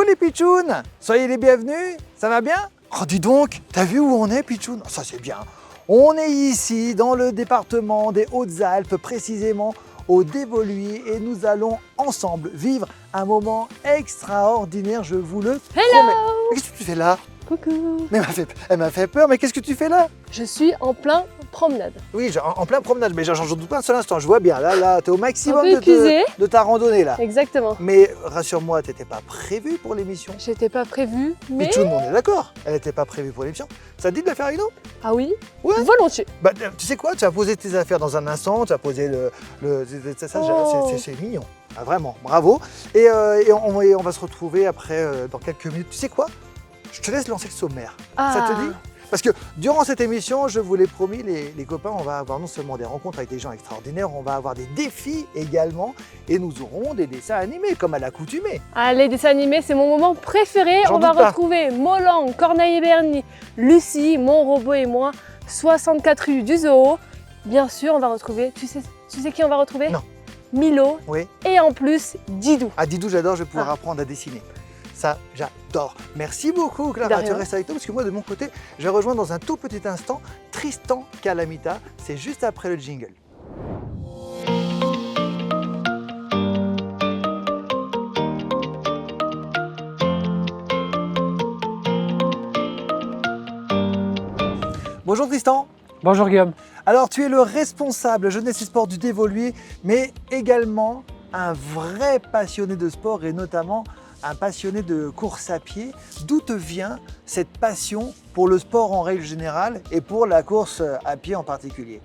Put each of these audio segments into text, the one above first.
Coucou les pitchouns, soyez les bienvenus, ça va bien? Oh dis donc, t'as vu où on est pitchoun? Ça c'est bien. On est ici dans le département des Hautes-Alpes, précisément au Dévoluy, et nous allons ensemble vivre un moment extraordinaire, je vous le promets. Mais qu'est-ce que tu fais là? Coucou. Mais elle m'a fait peur, mais qu'est-ce que tu fais là? Je suis en plein promenade. Oui, en plein promenade, mais j'en doute pas un seul instant, je vois bien, là, t'es au maximum Un peu épuisée. de ta randonnée là. Exactement. Mais rassure-moi, t'étais pas prévue pour l'émission. J'étais pas prévue, mais... Tout le monde est d'accord, elle n'était pas prévue pour l'émission. Ça te dit de la faire avec nous? Ah oui? Ouais. Volontiers. Bah, tu sais quoi, tu vas poser tes affaires dans un instant, tu vas poser c'est mignon. Ah, vraiment, bravo. Et on va se retrouver après dans quelques minutes. Tu sais quoi? Je te laisse lancer le sommaire. Ah. Ça te dit? Parce que durant cette émission, je vous l'ai promis, les copains, on va avoir non seulement des rencontres avec des gens extraordinaires, on va avoir des défis également, et nous aurons des dessins animés comme à l'accoutumée. Ah, les dessins animés, c'est mon moment préféré. J'en On va doute pas. retrouver Molang, Corneille et Bernie, Lucie, Mon Robot et moi, 64 rue du Zoo. Bien sûr, on va retrouver... Tu sais qui on va retrouver? Non. Milo. Oui. Et en plus, Didou. Ah, Didou, j'adore, je vais pouvoir apprendre à dessiner. Ça, j'adore. Merci beaucoup, Clara. Tu restes avec toi parce que moi, de mon côté, je vais rejoindre dans un tout petit instant Tristan Calamita. C'est juste après le jingle. Bonjour Tristan. Bonjour Guillaume. Alors, tu es le responsable jeunesse et sport du Dévoluy, mais également un vrai passionné de sport et notamment un passionné de course à pied. D'où te vient cette passion pour le sport en règle générale et pour la course à pied en particulier?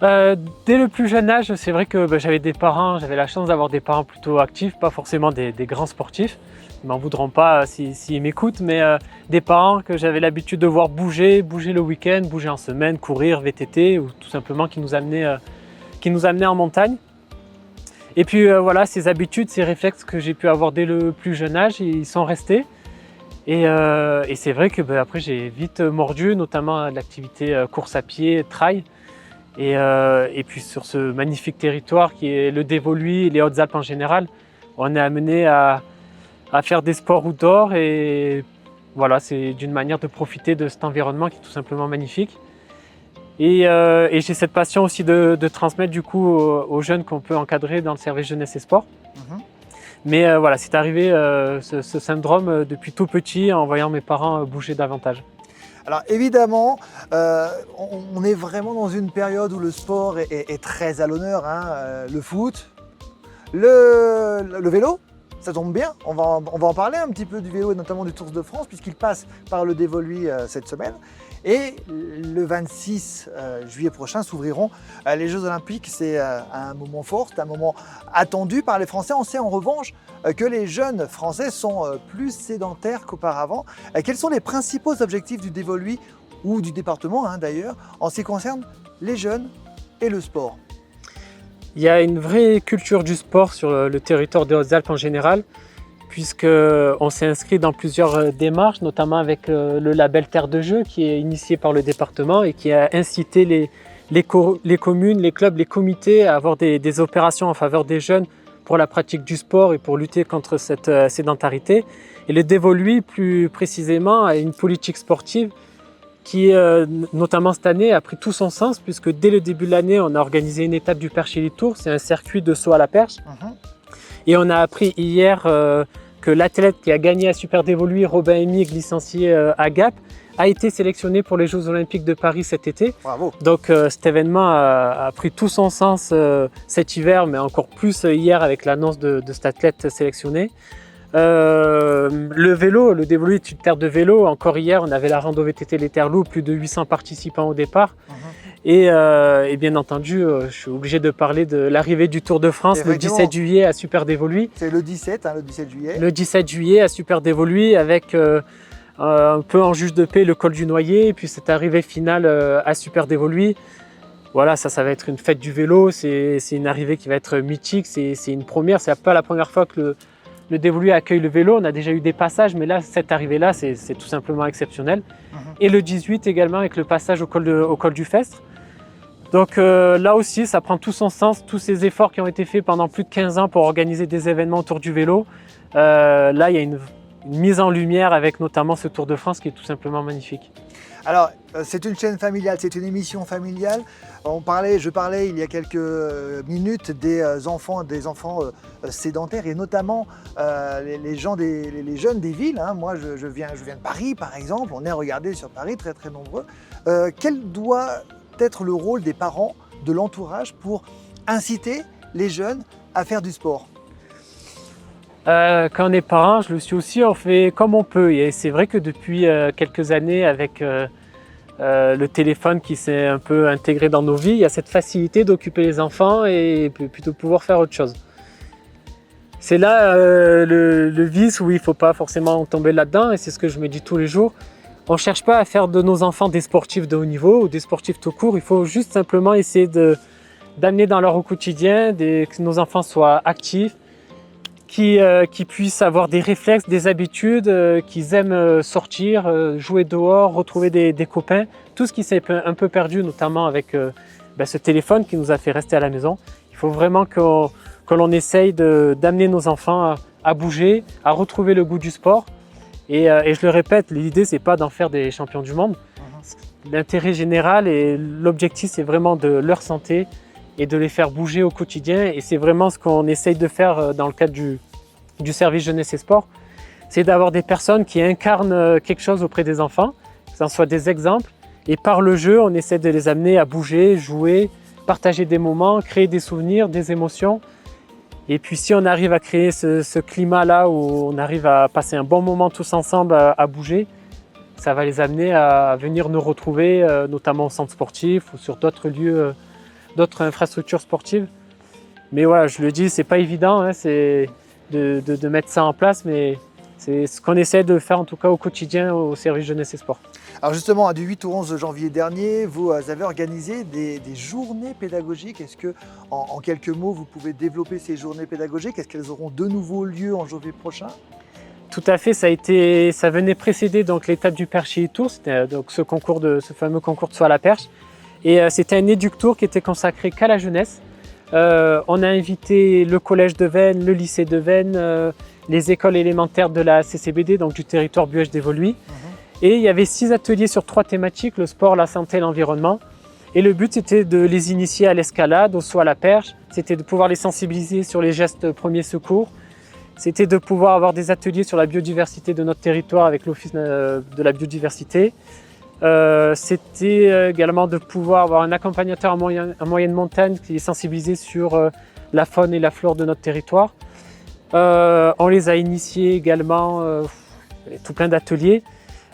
Dès le plus jeune âge, c'est vrai que j'avais la chance d'avoir des parents plutôt actifs, pas forcément des grands sportifs. Ils m'en voudront pas s'ils m'écoutent, mais des parents que j'avais l'habitude de voir bouger le week-end, bouger en semaine, courir, VTT, ou tout simplement qui nous amenaient en montagne. Et puis voilà, ces habitudes, ces réflexes que j'ai pu avoir dès le plus jeune âge, ils sont restés. Et c'est vrai que après j'ai vite mordu, notamment l'activité course à pied, trail. Et puis sur ce magnifique territoire qui est le Dévoluy et les Hautes-Alpes en général, on est amené à faire des sports outdoor, et voilà, c'est d'une manière de profiter de cet environnement qui est tout simplement magnifique. Et j'ai cette passion aussi de transmettre du coup aux jeunes qu'on peut encadrer dans le service jeunesse et sport. Mais voilà, c'est arrivé ce syndrome depuis tout petit en voyant mes parents bouger davantage. Alors évidemment, on est vraiment dans une période où le sport est très à l'honneur, hein, le foot, le vélo. Ça tombe bien, on va en parler un petit peu du vélo et notamment du Tour de France puisqu'il passe par le Dévoluy cette semaine. Et le 26 juillet prochain s'ouvriront les Jeux Olympiques. C'est un moment fort, c'est un moment attendu par les Français. On sait en revanche que les jeunes Français sont plus sédentaires qu'auparavant. Quels sont les principaux objectifs du Dévoluy ou du département d'ailleurs en ce qui concerne les jeunes et le sport? Il y a une vraie culture du sport sur le territoire des Hautes-Alpes en général, puisqu'on s'est inscrit dans plusieurs démarches, notamment avec le label Terre de Jeux qui est initié par le département et qui a incité les communes, les clubs, les comités à avoir des opérations en faveur des jeunes pour la pratique du sport et pour lutter contre cette sédentarité. Et le Dévoluy, plus précisément, a une politique sportive qui, notamment cette année, a pris tout son sens, puisque dès le début de l'année, on a organisé une étape du Perche Tour, c'est un circuit de saut à la perche. Et on a appris hier que l'athlète qui a gagné à Super Dévoluy, Robin Emig, licencié à Gap, a été sélectionné pour les Jeux Olympiques de Paris cet été. Bravo. Donc cet événement a pris tout son sens cet hiver, mais encore plus hier avec l'annonce de cet athlète sélectionné. Le vélo, le Dévoluy est une terre de vélo. Encore hier, on avait la rando VTT Les Terres-Loups, plus de 800 participants au départ. Et bien entendu, je suis obligé de parler de l'arrivée du Tour de France le 17 juillet à Super Dévoluy. C'est le 17, le 17 juillet. Le 17 juillet à Super Dévoluy avec un peu en juge de paix le col du Noyer, et puis cette arrivée finale à Super Dévoluy. Voilà, ça va être une fête du vélo, c'est une arrivée qui va être mythique, c'est une première, c'est pas la première fois que le Dévoluy accueille le vélo. On a déjà eu des passages, mais là, cette arrivée-là, c'est tout simplement exceptionnel. Et le 18 également avec le passage au col du Festre. Donc là aussi, ça prend tout son sens, tous ces efforts qui ont été faits pendant plus de 15 ans pour organiser des événements autour du vélo. Là, il y a une mise en lumière avec notamment ce Tour de France qui est tout simplement magnifique. Alors, c'est une chaîne familiale, c'est une émission familiale. Je parlais il y a quelques minutes des enfants sédentaires et notamment les jeunes des villes. Hein. Moi, je viens de Paris, par exemple. On est regardé sur Paris, très très nombreux. Quel doit être le rôle des parents, de l'entourage pour inciter les jeunes à faire du sport? Quand on est parent, je le suis aussi, on fait comme on peut. Et c'est vrai que depuis quelques années, avec le téléphone qui s'est un peu intégré dans nos vies, il y a cette facilité d'occuper les enfants et plutôt pouvoir faire autre chose. C'est là le vice où il ne faut pas forcément tomber là-dedans, et c'est ce que je me dis tous les jours. On ne cherche pas à faire de nos enfants des sportifs de haut niveau ou des sportifs tout court, il faut juste simplement essayer d'amener dans leur quotidien que nos enfants soient actifs, qui puissent avoir des réflexes, des habitudes, qu'ils aiment sortir, jouer dehors, retrouver des copains. Tout ce qui s'est un peu perdu, notamment avec ce téléphone qui nous a fait rester à la maison. Il faut vraiment que l'on essaye d'amener nos enfants à bouger, à retrouver le goût du sport. Et je le répète, l'idée, c'est pas d'en faire des champions du monde. L'intérêt général et l'objectif, c'est vraiment de leur santé et de les faire bouger au quotidien. Et c'est vraiment ce qu'on essaye de faire dans le cadre du service jeunesse et sport. C'est d'avoir des personnes qui incarnent quelque chose auprès des enfants, que ce soit des exemples. Et par le jeu, on essaie de les amener à bouger, jouer, partager des moments, créer des souvenirs, des émotions. Et puis si on arrive à créer ce climat-là où on arrive à passer un bon moment tous ensemble à bouger, ça va les amener à venir nous retrouver, notamment au centre sportif ou sur d'autres lieux, d'autres infrastructures sportives. Mais voilà, je le dis, c'est pas évident, hein, c'est de mettre ça en place, mais c'est ce qu'on essaie de faire en tout cas au quotidien au service jeunesse et sport. Alors justement, du 8 au 11 janvier dernier, vous avez organisé des journées pédagogiques. Est-ce que, en quelques mots, vous pouvez développer ces journées pédagogiques? Est-ce qu'elles auront de nouveau lieu en janvier prochain? Tout à fait, ça venait précéder donc l'étape du Perchier Tour, c'était donc ce fameux concours de saut à la perche. Et c'était un éduc-tour qui était consacré qu'à la jeunesse. On a invité le collège de Veynes, le lycée de Veynes, les écoles élémentaires de la CCBD, donc du territoire Buège d'Évoluy. Et il y avait 6 ateliers sur 3 thématiques, le sport, la santé et l'environnement. Et le but, c'était de les initier à l'escalade, au saut à la perche. C'était de pouvoir les sensibiliser sur les gestes premiers secours. C'était de pouvoir avoir des ateliers sur la biodiversité de notre territoire avec l'Office de la biodiversité. C'était également de pouvoir avoir un accompagnateur en moyenne montagne qui est sensibilisé sur la faune et la flore de notre territoire. On les a initiés également, tout plein d'ateliers.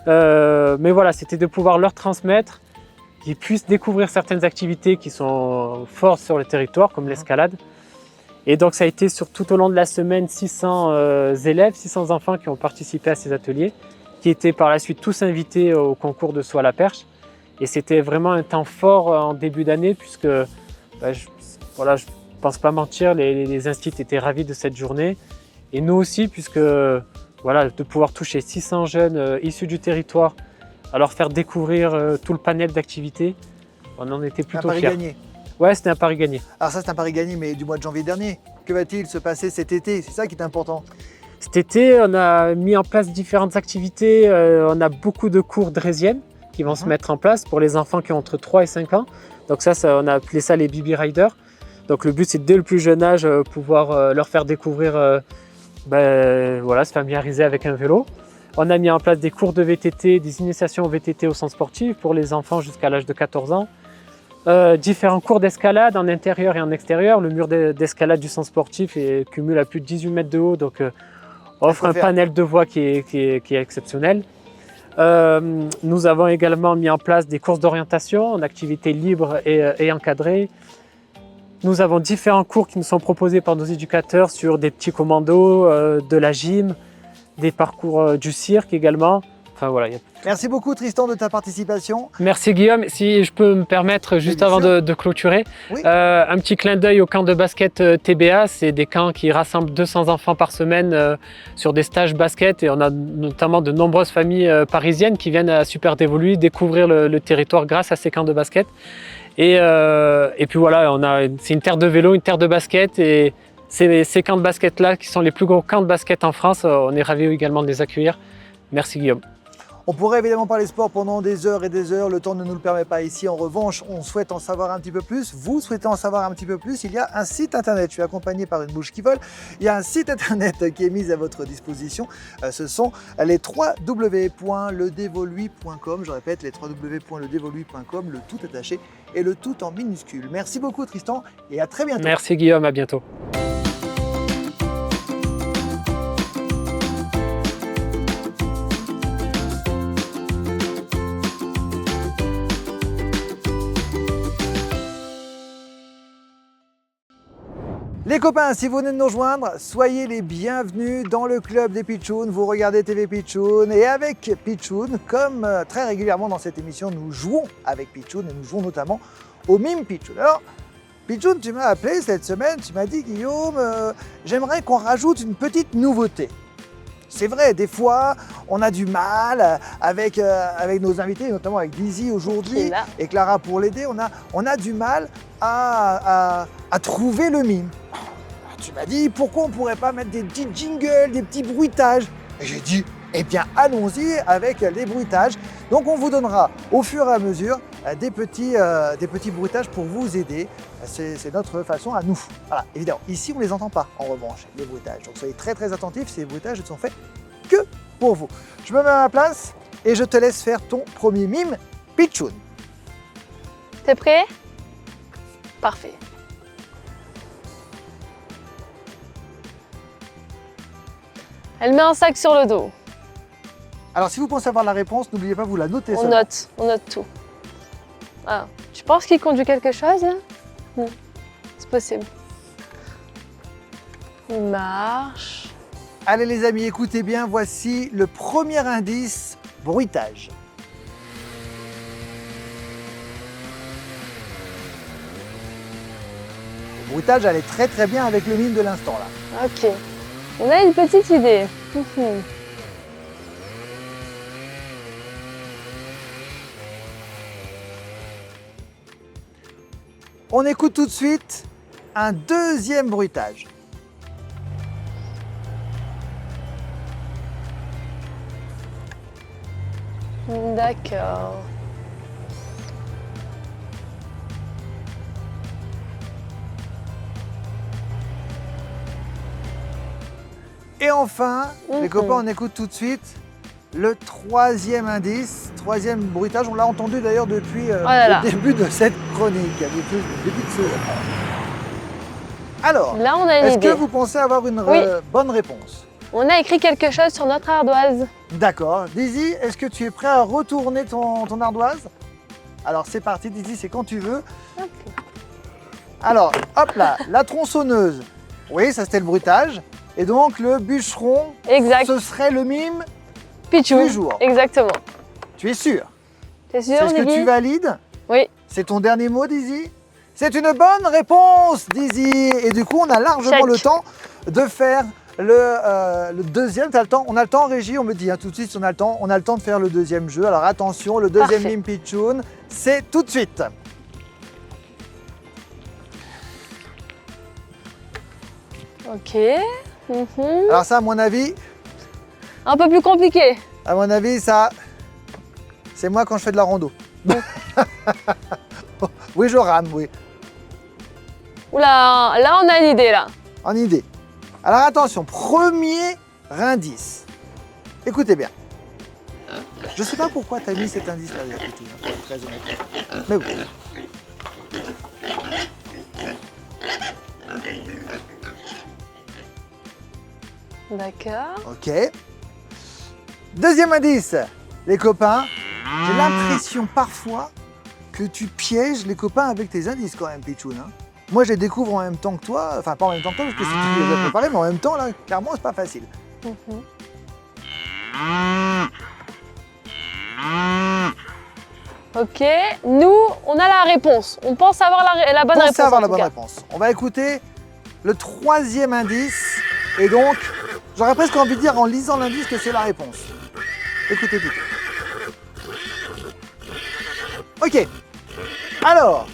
Mais voilà, c'était de pouvoir leur transmettre, qu'ils puissent découvrir certaines activités qui sont fortes sur le territoire, comme l'escalade. Et donc ça a été tout au long de la semaine 600 élèves, 600 enfants qui ont participé à ces ateliers, qui étaient par la suite tous invités au concours de saut à la perche. Et c'était vraiment un temps fort en début d'année, puisque je ne pense pas mentir, les instituts étaient ravis de cette journée. Et nous aussi, puisque de pouvoir toucher 600 jeunes issus du territoire, à leur faire découvrir tout le panel d'activités, on en était plutôt fiers. Un pari gagné. Ouais, c'était un pari gagné. Alors ça, c'est un pari gagné, mais du mois de janvier dernier. Que va-t-il se passer cet été? C'est ça qui est important. Cet été, on a mis en place différentes activités. On a beaucoup de cours draisiennes qui vont se mettre en place pour les enfants qui ont entre 3 et 5 ans. Donc ça, on a appelé ça les Baby Riders. Donc le but, c'est dès le plus jeune âge, pouvoir leur faire découvrir, se familiariser avec un vélo. On a mis en place des cours de VTT, des initiations au VTT au centre sportif pour les enfants jusqu'à l'âge de 14 ans. Différents cours d'escalade en intérieur et en extérieur. Le mur d'escalade du centre sportif cumule à plus de 18 mètres de haut, donc offre un panel de voies qui est exceptionnel. Nous avons également mis en place des courses d'orientation en activité libre et encadrée. Nous avons différents cours qui nous sont proposés par nos éducateurs sur des petits commandos, de la gym, des parcours du cirque également. Enfin, voilà, Merci beaucoup Tristan de ta participation. Merci Guillaume. Si je peux me permettre, juste avant de clôturer, oui. Un petit clin d'œil au camp de basket TBA. C'est des camps qui rassemblent 200 enfants par semaine sur des stages basket. Et on a notamment de nombreuses familles parisiennes qui viennent à Super d'Évoluy découvrir le territoire grâce à ces camps de basket. Et puis voilà, c'est une terre de vélo, une terre de basket. Et ces camps de basket-là, qui sont les plus gros camps de basket en France. On est ravis également de les accueillir. Merci Guillaume. On pourrait évidemment parler sport pendant des heures et des heures, le temps ne nous le permet pas ici. En revanche, on souhaite en savoir un petit peu plus. Vous souhaitez en savoir un petit peu plus, il y a un site internet. Je suis accompagné par une bouche qui vole. Il y a un site internet qui est mis à votre disposition. Ce sont les www.ledévoluy.com. Je répète, les www.ledévoluy.com, le tout attaché et le tout en minuscule. Merci beaucoup Tristan et à très bientôt. Merci Guillaume, à bientôt. Les copains, si vous venez de nous rejoindre, soyez les bienvenus dans le club des Pitchouns. Vous regardez TV Pitchoun et avec Pitchoun, comme très régulièrement dans cette émission, nous jouons avec Pitchoun et nous jouons notamment au mime Pitchoun. Alors, Pitchoun, tu m'as appelé cette semaine, tu m'as dit Guillaume, j'aimerais qu'on rajoute une petite nouveauté. C'est vrai, des fois, on a du mal avec nos invités, notamment avec Dizzy aujourd'hui et Clara pour l'aider, on a du mal à trouver le mime. Alors, tu m'as dit, pourquoi on ne pourrait pas mettre des petits jingles, des petits bruitages? Et j'ai dit, eh bien, allons-y avec les bruitages. Donc, on vous donnera au fur et à mesure des petits bruitages pour vous aider. C'est notre façon à nous. Voilà, évidemment. Ici, on ne les entend pas, en revanche, les bruitages. Donc, soyez très, très attentifs. Ces bruitages ne sont faits que pour vous. Je me mets à ma place et je te laisse faire ton premier mime, Pitchoun. T'es prêt? Parfait. Elle met un sac sur le dos. Alors, si vous pensez avoir la réponse, n'oubliez pas, vous la notez. On note tout. Ah, tu penses qu'il conduit quelque chose là? Non, c'est possible. Il marche. Allez les amis, écoutez bien, voici le premier indice, bruitage. Le bruitage allait très très bien avec le mime de l'instant là. Ok, on a une petite idée. On écoute tout de suite un deuxième bruitage. D'accord. Et enfin, les copains, on écoute tout de suite le troisième indice, troisième bruitage. On l'a entendu d'ailleurs depuis le début de cette chronique, depuis le début de ce... Alors, là, on a une est-ce idée. que vous pensez avoir une bonne réponse? On a écrit quelque chose sur notre ardoise. D'accord. Dizzy, est-ce que tu es prêt à retourner ton ardoise? Alors c'est parti, Dizzy, c'est quand tu veux. Okay. Alors, hop là, la tronçonneuse. Oui, ça c'était le bruitage. Et donc le bûcheron, exact. Ce serait le mime Pitchoun. du jour. Exactement. Tu es sûr? T'es sûr, Est-ce que tu valides? Oui. C'est ton dernier mot, Dizzy? C'est une bonne réponse, Dizzy. Et du coup, on a largement le temps de faire le deuxième. T'as le temps? On a le temps, Régie, on me dit tout de suite si on a le temps. On a le temps de faire le deuxième jeu. Alors attention, le deuxième mime Pitchoun, c'est tout de suite. Ok. Alors ça, à mon avis... Un peu plus compliqué. À mon avis, ça... C'est moi quand je fais de la rando. Oui, je rame, oui. Oula, là on a une idée là. En idée. Alors attention, premier indice. Écoutez bien. Je ne sais pas pourquoi tu as mis cet indice-là, pour être très honnête. Mais oui. D'accord. Ok. Deuxième indice, les copains. J'ai l'impression parfois que tu pièges les copains avec tes indices quand même, Pitchoun. Hein. Moi, je les découvre en même temps que toi. Enfin, pas en même temps que toi, parce que c'est toi qui les as préparés, mais en même temps, là, clairement, c'est pas facile. Ok, nous, on a la réponse. On pense avoir la bonne réponse. Avoir la bonne réponse. On va écouter le troisième indice. Et donc, j'aurais presque envie de dire en lisant l'indice que c'est la réponse. Écoutez plutôt. Ok. Alors,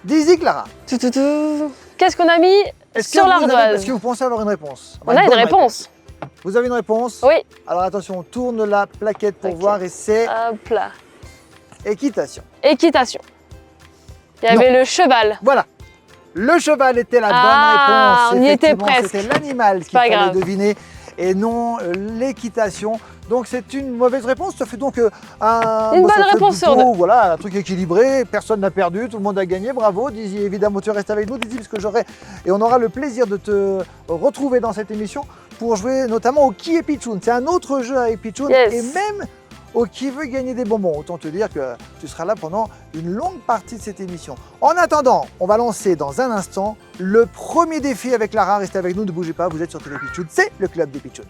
Dizzy, Clara. Qu'est-ce qu'on a mis? Sur l'ardoise. Est-ce que vous pensez avoir une réponse? On a une réponse. Vous avez une réponse? Oui. Alors attention, on tourne la plaquette pour Ok. voir et c'est Hop là. équitation. Équitation. Il y avait le cheval. Voilà. Le cheval était la Ah, bonne réponse. on y était Effectivement, presque. c'était l'animal qu'il Pas fallait grave. deviner et non l'équitation. Donc c'est une mauvaise réponse. Ça fait donc Une ça bonne fait réponse sur plutôt, voilà, un truc équilibré. Personne n'a perdu, tout le monde a gagné. Bravo, Dizzy. Évidemment, tu restes avec nous, Dizzy, parce que j'aurai et on aura le plaisir de te retrouver dans cette émission pour jouer notamment au Qui est Pitchoun. C'est un autre jeu avec Pitchoun Yes. et même au Qui veut gagner des bonbons. Autant te dire que tu seras là pendant une longue partie de cette émission. En attendant, on va lancer dans un instant le premier défi avec Lara. Restez avec nous, ne bougez pas, vous êtes sur Télé Pitchoun. C'est le club des Pitchouns.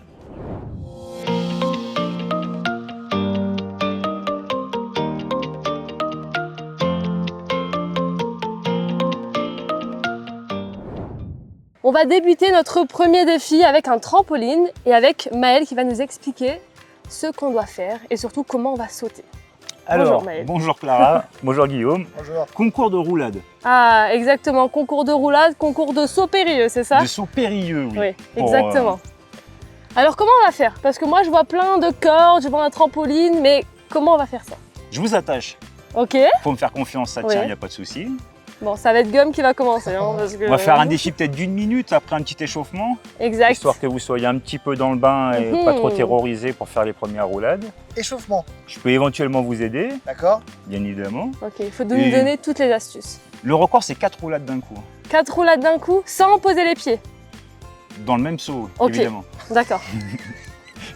On va débuter notre premier défi avec un trampoline et avec Maël qui va nous expliquer ce qu'on doit faire et surtout comment on va sauter. Alors, Maël. bonjour Clara, bonjour Guillaume. Bonjour. Concours de roulade, Ah, exactement. Concours de roulade, concours de saut périlleux, c'est ça? de saut périlleux, oui. Oui, Pour, exactement. Alors comment on va faire? Parce que moi je vois plein de cordes, je vois un trampoline, mais comment on va faire ça? Je vous attache, Ok, faut me faire confiance, ça Oui. tient, il n'y a pas de souci. bon ça va être Guillaume qui va commencer. Hein, parce que... On va faire un défi peut-être d'une minute après un petit échauffement, Exact. histoire que vous soyez un petit peu dans le bain et pas trop Mhm. terrorisé pour faire les premières roulades. Échauffement, Je peux éventuellement vous aider, d'accord? bien évidemment. Ok, il faut nous donner toutes les astuces. Le record, c'est 4 roulades d'un coup, 4 roulades d'un coup sans poser les pieds. dans le même saut, Ok. évidemment. D'accord.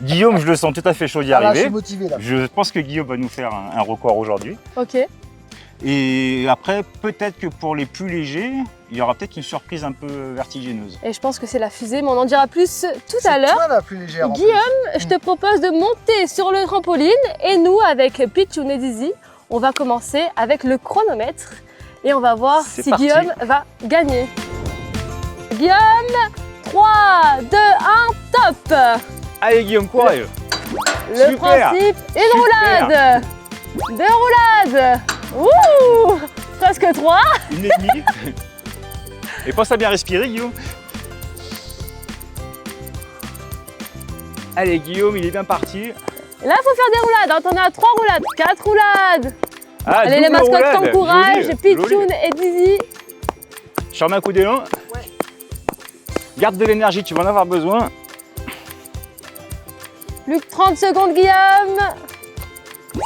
Guillaume, je le sens tout à fait chaud d'y Ah là, je suis arriver. motivé là. Je pense que Guillaume va nous faire un record aujourd'hui. Ok. Et après, peut-être que pour les plus légers, il y aura peut-être une surprise un peu vertigineuse. Et je pense que c'est la fusée, mais on en dira plus tout C'est à l'heure. toi la plus légère. en Guillaume, plus. je te propose de monter sur le trampoline et nous, avec Pitchoun et Dizzy, on va commencer avec le chronomètre et on va voir C'est si parti. Guillaume va gagner. Guillaume, 3, 2, 1, top! Allez Guillaume, courage! Le Super. principe, une roulade, 2 roulades, ouh, presque 3. Une et demie. Et pense à bien respirer, Guillaume. Allez, Guillaume, il est bien parti. Là, il faut faire des roulades, hein. T'en as 3 roulades, 4 roulades. Ah, Allez, les double mascottes roulade. t'encouragent, Joli, Pitchoun joli. et Dizzy. Je remets un coup d'élan. Garde de l'énergie, tu vas en avoir besoin. Plus que 30 secondes, Guillaume.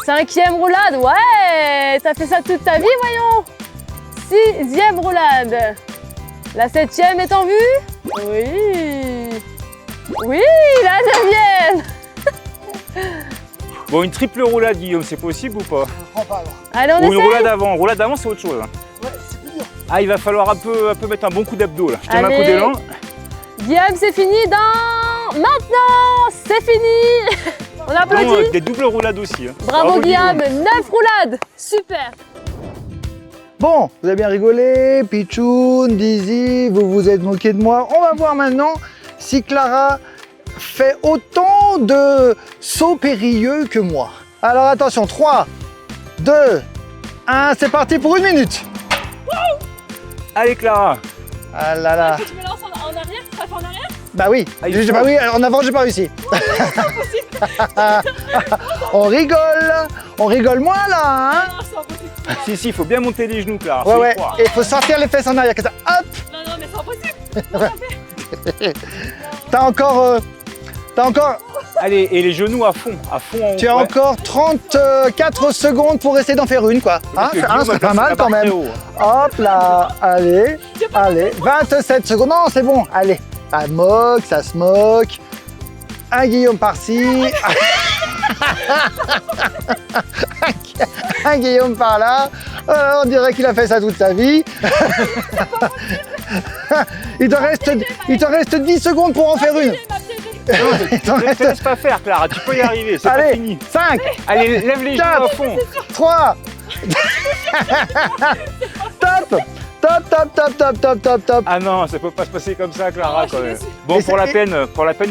5e roulade, ouais, t'as fait ça toute ta vie, voyons. 6e roulade. La 7e est en vue. Oui. Oui, la 9e. Bon, une triple roulade, Guillaume, c'est possible ou pas? Je prends pas alors. Allez, on Ou une essaie. roulade avant. Roulade avant, c'est autre chose. Ouais, c'est plus dur. Ah, il va falloir un peu mettre un bon coup d'abdos là. Je te mets un Allez. coup d'élan. Guillaume, c'est fini dans... Maintenant, c'est fini. On Bon, applaudit. des doubles roulades aussi. Hein. Bravo, Guillaume, 9 roulades. Super. Bon, vous avez bien rigolé, Pitchoun, Dizzy, vous vous êtes moqué de moi. On va voir maintenant si Clara fait autant de sauts périlleux que moi. Alors attention, 3, 2, 1, c'est parti pour 1 minute. Allez, Clara. Ah là là. Tu me lances en arrière, tu en arrière. Bah oui, Ah, il faut. bah oui, en avant j'ai pas réussi. on rigole moins là, hein. Non, c'est impossible. Si, il faut bien monter les genoux, Clara. Ouais, faut y ouais, croire. et il faut sortir les fesses en arrière, comme ça, hop. Non, mais c'est impossible. T'as encore, Allez, et les genoux à fond en haut. tu as Ouais. encore 34 secondes pour essayer d'en faire une, quoi. Hein, Parce que Guillaume c'est a pas placé mal la quand barre même. très haut. Hop là, allez, 27 secondes, non c'est bon, allez, ça se moque, un Guillaume par-ci, un Guillaume par-là, on dirait qu'il a fait ça toute sa vie. il te reste 10 secondes pour en faire une. Il t'en Ne te reste laisse pas faire, Clara, tu peux y arriver, c'est pas Allez, fini. 5, Allez, lève les genoux à 4, fond. 3, top, top. Ah non, ça peut pas se passer comme ça, Clara, quand même. Bon, Mais pour la c'est- peine,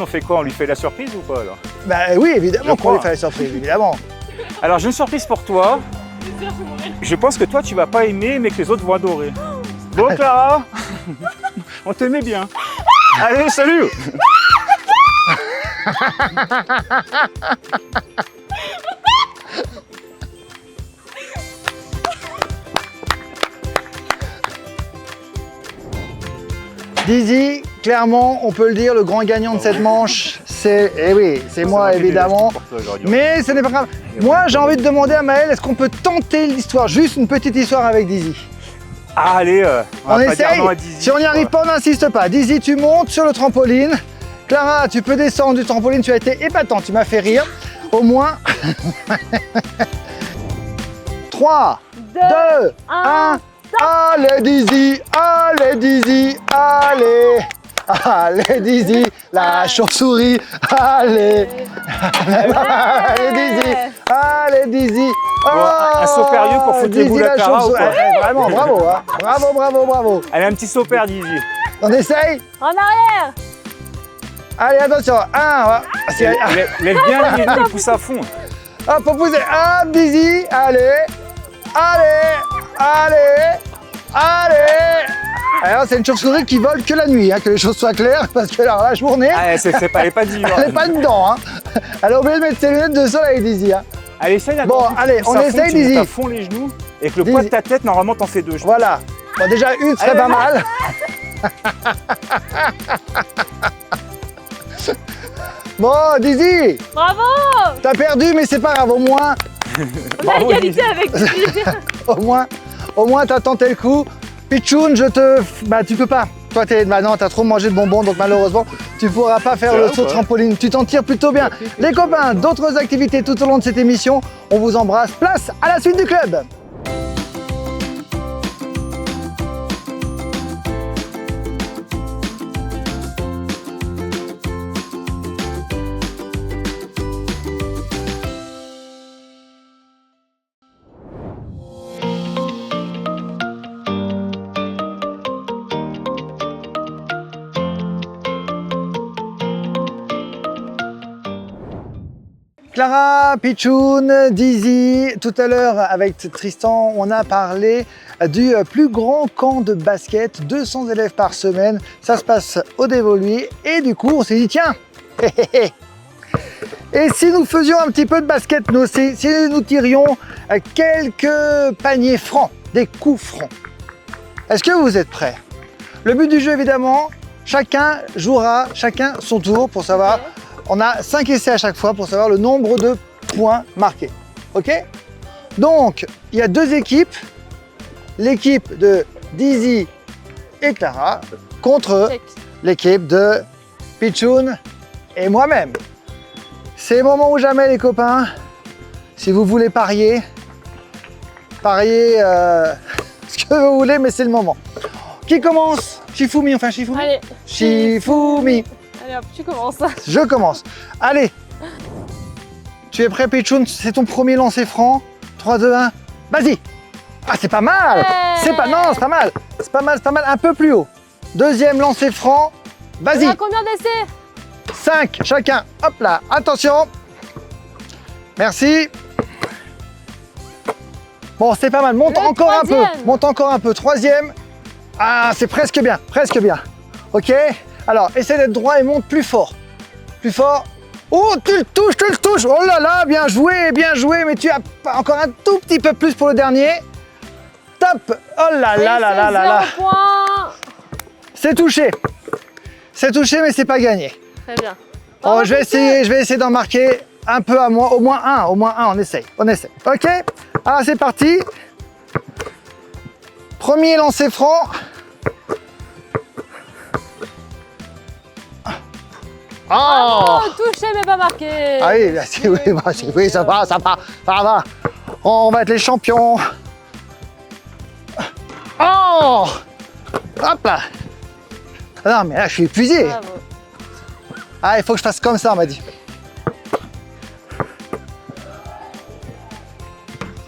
on fait quoi? On lui fait la surprise ou pas, alors? Bah oui, évidemment Je qu'on lui crois. fait la surprise, évidemment. Alors, j'ai une surprise pour toi. Je pense que toi, tu vas pas aimer, mais que les autres vont adorer. Bon, Clara, On t'aimait bien. Allez, salut. Dizzy, clairement, on peut le dire, le grand gagnant de cette manche, c'est, eh oui, c'est moi évidemment. Mais ce n'est pas grave. Moi, j'ai envie de demander à Maël, est-ce qu'on peut tenter l'histoire, juste une petite histoire avec Dizzy? Ah, allez, On va pas essaye. dire non à Dizzy, Si on n'y arrive pas, on n'insiste pas. Dizzy, tu montes sur le trampoline. Clara, tu peux descendre du trampoline. Tu as été épatant, tu m'as fait rire. Au moins. 3, 2, 1. Allez Dizzy, allez Dizzy, allez. Allez Dizzy, la chauve-souris, allez. Allez Dizzy, allez Dizzy. Un saut périlleux pour foutre les Dizzy, boules à la Clara ou chauve-souris. quoi? Vraiment, bravo, hein. Bravo, bravo, bravo. Allez, un petit saut père, Dizzy. On essaye? En arrière. Allez, attention, 1, Lève bien les genoux et pousse à fond. hop, faut pousser, hop, Dizzy, allez, allez, allez, allez. Alors, c'est une chauve-souris qui vole que la nuit, hein, que les choses soient claires, parce que alors, la journée, Ah, elle est pas vivante. elle n'est pas dedans. Hein. Elle a oublié de mettre ses lunettes de soleil, Dizzy. Hein. Allez, essaye Bon, allez, on essaye, Tu Dizzy. montes à fond les genoux et que le Dizzy. poids de ta tête, normalement, t'en fais 2. Voilà. Bon, déjà, une serait Allez, pas vas-y. mal. Bon, Dizzy, Bravo. t'as perdu, mais c'est pas grave, au moins, On a égalité avec Dizzy. au moins, t'as tenté le coup. Pichoun, bah, tu peux pas. Toi, non, t'as trop mangé de bonbons, donc malheureusement, tu pourras pas faire C'est le vrai saut ou de pas trampoline. Tu t'en tires plutôt bien. Les copains, d'autres activités tout au long de cette émission. On vous embrasse. Place à la suite du club. Clara, Pichoun, Dizzy, tout à l'heure avec Tristan, on a parlé du plus grand camp de basket, 200 élèves par semaine, ça se passe au Dévoluy et du coup on s'est dit tiens, et si nous faisions un petit peu de basket, nous aussi, si nous tirions quelques paniers francs, des coups francs. Est-ce que vous êtes prêts? Le but du jeu évidemment, chacun jouera, chacun son tour pour savoir. On a 5 essais à chaque fois pour savoir le nombre de points marqués. Ok? Donc, il y a deux équipes. L'équipe de Dizzy et Clara contre l'équipe de Pichoun et moi-même. C'est le moment ou jamais les copains. Si vous voulez parier ce que vous voulez, mais c'est le moment. Qui commence? Shifumi, enfin Shifumi? Allez. Shifumi. Allez hop, tu commences. Je commence. Allez. Tu es prêt, Pichoun? C'est ton premier lancer franc. 3, 2, 1. Vas-y. Ah, c'est pas mal. C'est pas... Non, c'est pas mal. C'est pas mal, c'est pas mal. Un peu plus haut. Deuxième lancer franc. On Vas-y. a combien d'essais? 5 chacun. Hop là. Attention. Merci. Bon, c'est pas mal. Monte Le encore un troisième. peu. Monte encore un peu. Troisième. Ah, c'est presque bien. Presque bien. Ok. Alors, essaie d'être droit et monte plus fort. Plus fort. Oh, tu le touches. Oh là là, bien joué, mais tu as encore un tout petit peu plus pour le dernier. Top. Oh là là là là là là. 0 points. C'est touché. C'est touché, mais c'est pas gagné. Très bien. Oh, je vais essayer d'en marquer un peu à moi. Au moins un, on essaye. Ok. Alors, c'est parti. Premier lancer franc. Oh, touché mais pas marqué. Ah oui, oui, ça va. On va être les champions. Oh! Hop là. Ah non, mais là, je suis épuisé. Bravo. Ah, il faut que je fasse comme ça, on m'a dit.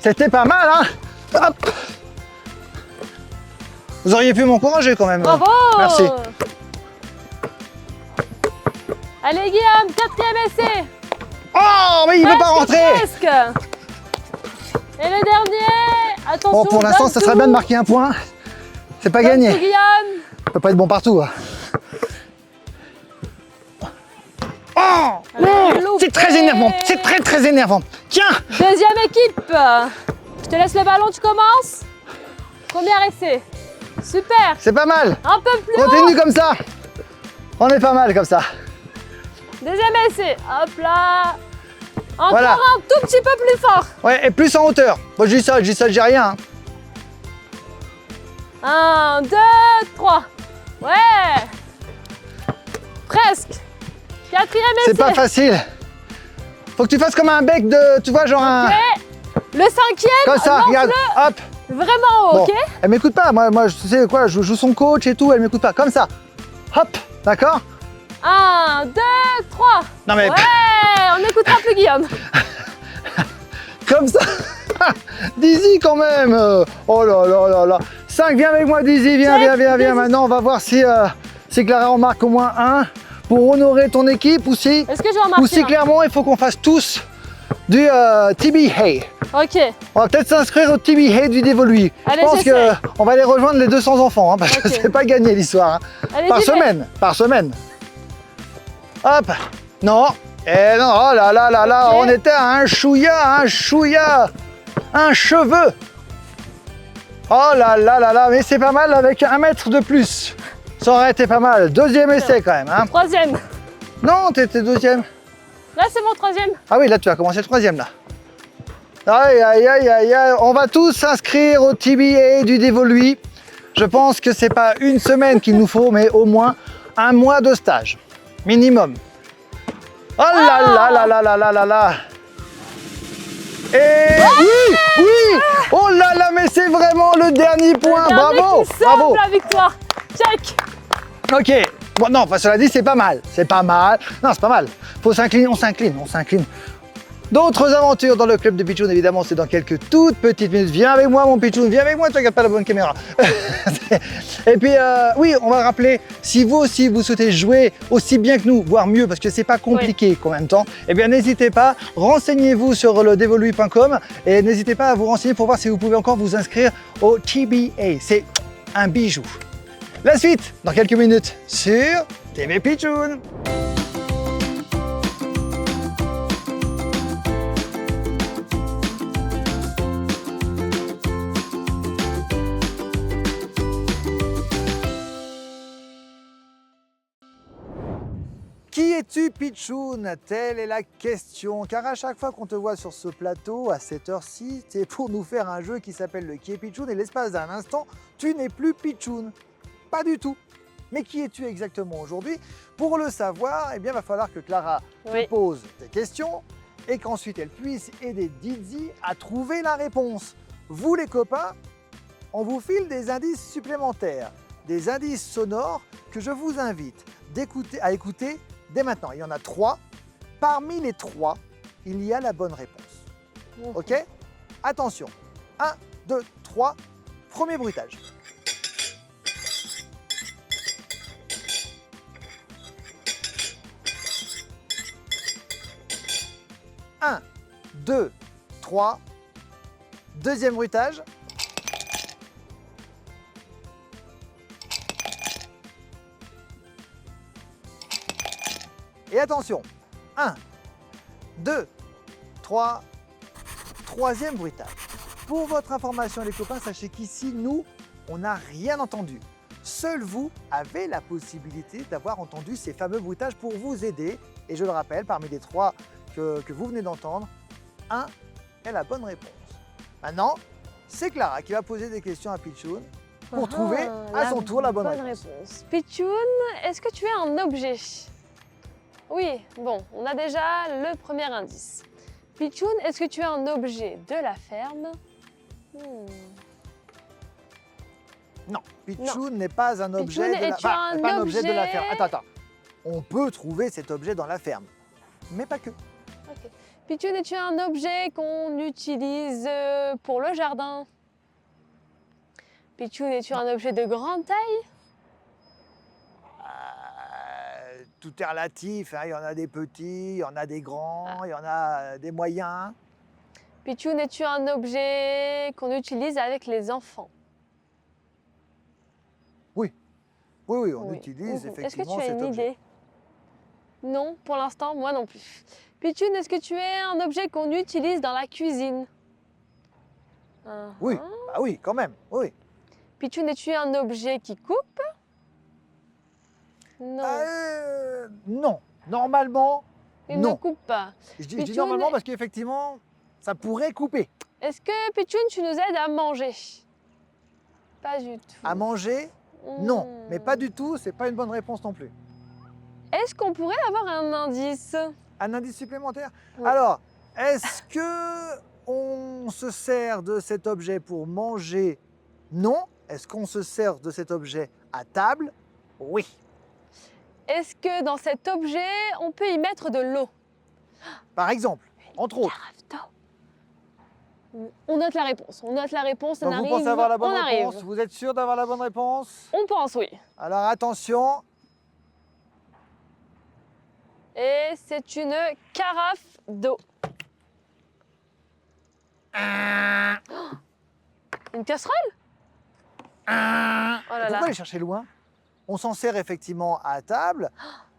C'était pas mal, hein? Hop. Vous auriez pu m'encourager quand même. Bravo. Merci. Allez Guillaume, 4e essai. Oh, mais il ne veut pas rentrer. Presque. Et le dernier, attention. Bon, pour l'instant, ça serait bien de marquer un point. C'est pas Donne gagné. tout, Guillaume. Ça peut pas être bon partout. Hein. Oh, Loupé. c'est très énervant, c'est très énervant. Tiens, Deuxième équipe. Je te laisse le ballon, tu commences. Premier essai. Super. c'est pas mal. Un peu plus haut. Continue comme ça. On est pas mal comme ça. Deuxième essai. Hop là. Encore Voilà. un tout petit peu plus fort. Ouais, et plus en hauteur. Moi je dis ça, j'ai rien. Hein. 1, 2, 3. Ouais. Presque. Quatrième essai. C'est pas facile. Faut que tu fasses comme un bec de, tu vois, genre un... Ok. Le cinquième. Comme ça, lance-le regarde, hop. Vraiment haut, Bon, ok. elle m'écoute pas, moi je sais quoi, je joue son coach et tout, elle m'écoute pas. Comme ça, hop, d'accord? 1, 2, 3. Non mais, Ouais, on n'écoutera plus Guillaume. comme ça. Dizzy quand même. Oh là là là là. 5, viens avec moi Dizzy, viens. Dizzy. Maintenant on va voir si, si Clara en marque au moins un pour honorer ton équipe ou si, Est-ce que je vais en marquer ou si un? clairement il faut qu'on fasse tous du TBA. Ok. On va peut-être s'inscrire au TBA du Dévoluy. Allez, Je pense j'essaie. qu'on va aller rejoindre les 200 enfants, hein, parce que Ok. c'est pas gagné l'histoire. Hein. Allez, Par j'y vais. semaine, par semaine. Hop, non, et non, oh là là là là, Ok. on était à un chouïa, un cheveu. Oh là là là là, mais c'est pas mal avec 1 mètre de plus. Ça aurait été pas mal. Deuxième essai quand même. Hein. Troisième. Non, t'étais deuxième. Là, c'est mon troisième. Ah oui, là tu as commencé le troisième là. Aïe aïe aïe aïe aïe, on va tous s'inscrire au TBA du Dévoluy. Je pense que c'est pas une semaine qu'il nous faut, mais au moins 1 mois de stage. Minimum. Oh là là là là là là là là. Et oui, oui. Oh là là, mais c'est vraiment le dernier point. Le dernier Bravo, qui sauve bravo. la victoire. Check. Ok. Bon, non, enfin, cela dit, c'est pas mal. C'est pas mal. Non, c'est pas mal. Faut s'incliner, on s'incline. D'autres aventures dans le club de Pichoun, évidemment, c'est dans quelques toutes petites minutes. Viens avec moi, mon Pichoun, viens avec moi, tu regardes pas la bonne caméra. Et puis, oui, on va rappeler, si vous aussi, vous souhaitez jouer aussi bien que nous, voire mieux, parce que c'est pas compliqué en même temps, eh bien, n'hésitez pas, renseignez-vous sur le devolui.com et n'hésitez pas à vous renseigner pour voir si vous pouvez encore vous inscrire au TBA. C'est un bijou. La suite, dans quelques minutes, sur TV Pichoun. Qui es-tu, Pichoun? Telle est la question. Car à chaque fois qu'on te voit sur ce plateau, à cette heure-ci, c'est pour nous faire un jeu qui s'appelle le Qui est Pichoun. Et l'espace d'un instant, tu n'es plus Pichoun. Pas du tout. Mais qui es-tu exactement aujourd'hui? Pour le savoir, eh bien, il va falloir que Clara Oui. te pose des questions et qu'ensuite elle puisse aider Dizzy à trouver la réponse. Vous, les copains, on vous file des indices supplémentaires, des indices sonores que je vous invite à écouter dès maintenant. Il y en a 3. Parmi les 3, il y a la bonne réponse. Ok? Attention. 1, 2, 3. Premier bruitage. Un, 2, 3. Deuxième bruitage. Et attention, 1, 2, 3, troisième bruitage. Pour votre information les copains, sachez qu'ici, nous, on n'a rien entendu. Seul vous avez la possibilité d'avoir entendu ces fameux bruitages pour vous aider. Et je le rappelle, parmi les 3 que vous venez d'entendre, 1 est la bonne réponse. Maintenant, c'est Clara qui va poser des questions à Pichoun pour trouver à son tour la bonne réponse. Pichoun, est-ce que tu es un objet? Oui, bon, on a déjà le premier indice. Pichoun, est-ce que tu es un objet de la ferme? Non, Pichoun n'est pas un objet, Pichoun, de la... es-tu un pas un objet de la objet ferme. Attends. On peut trouver cet objet dans la ferme, mais pas que. Ok. Pichoun, es-tu un objet qu'on utilise pour le jardin? Pichoun, es-tu un objet de grande taille? Tout est relatif, hein. Il y en a des petits, il y en a des grands, il y en a des moyens. Pichoun, es-tu un objet qu'on utilise avec les enfants? Oui, oui, on Oui. utilise Est-ce que effectivement tu as cet une objet. idée? Non, pour l'instant, moi non plus. Pitchoun, est-ce que tu es un objet qu'on utilise dans la cuisine? Oui, bah oui, quand même, oui. Pitchoun, es-tu un objet qui coupe? Bah, Non, non, normalement, il ne non. coupe pas. Je dis Pitchoun, normalement parce qu'effectivement, ça pourrait couper. est-ce que Pitchoun, tu nous aides à manger? Pas du À tout. manger, non. Mais pas du tout, c'est pas une bonne réponse non plus. Est-ce qu'on pourrait avoir un indice? Un indice supplémentaire. Oui. Alors, est-ce que on se sert de cet objet pour manger? Non. Est-ce qu'on se sert de cet objet à table? Oui. Est-ce que dans cet objet, on peut y mettre de l'eau? Par exemple, entre autres. Carafe d'eau. On note la réponse. On note la réponse. On Donc vous arrive. pensez avoir la bonne On réponse? arrive. Vous êtes sûr d'avoir la bonne réponse? On pense, oui. Alors attention. Et c'est une carafe d'eau. Une casserole? Oh là Pourquoi là. aller chercher loin? On s'en sert effectivement à table.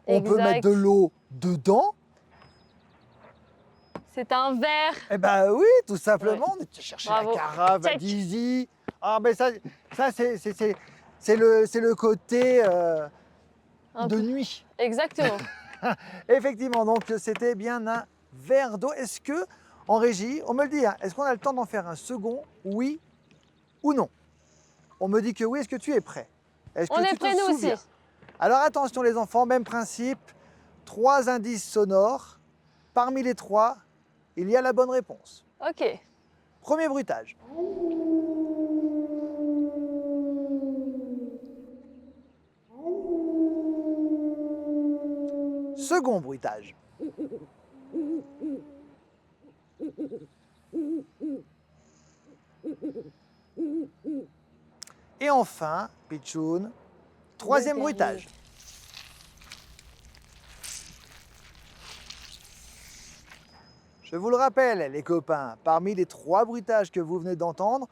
On peut Exact. mettre de l'eau dedans. C'est un verre. Eh ben oui, tout simplement. On est chercher Bravo. la carafe à Check. Dizzy. Ah ben ça c'est le côté Un de peu. nuit. Exactement. Effectivement, donc c'était bien un verre d'eau. Est-ce que, en régie, on me le dit, hein, est-ce qu'on a le temps d'en faire un second? Oui ou non? On me dit que oui, est-ce que tu es prêt? Est-ce On que est tu te prêts, nous souviens? aussi. Alors attention les enfants, même principe, 3 indices sonores. Parmi les 3, il y a la bonne réponse. Ok. Premier bruitage. Second bruitage. Et enfin, Pitchoun, troisième Le bruitage. Je vous le rappelle, les copains, parmi les 3 bruitages que vous venez d'entendre,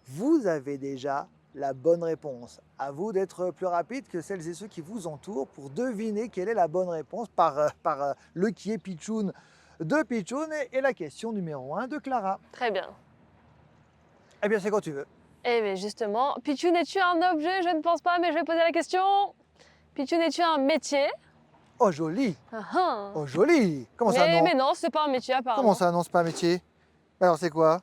vous avez déjà la bonne réponse. À vous d'être plus rapide que celles et ceux qui vous entourent pour deviner quelle est la bonne réponse par le qui est Pitchoun de Pitchoun et la question numéro 1 de Clara. Très bien. Eh bien, c'est quand tu veux. Eh bien justement, Pitchoun, es-tu un objet? Je ne pense pas, mais je vais poser la question. Pitchoun, es-tu un métier? Oh, joli! Ah, ah. Oh, joli! Comment ça, non? Mais non, c'est pas un métier apparemment. Comment ça, non, c'est pas un métier? Alors, c'est quoi?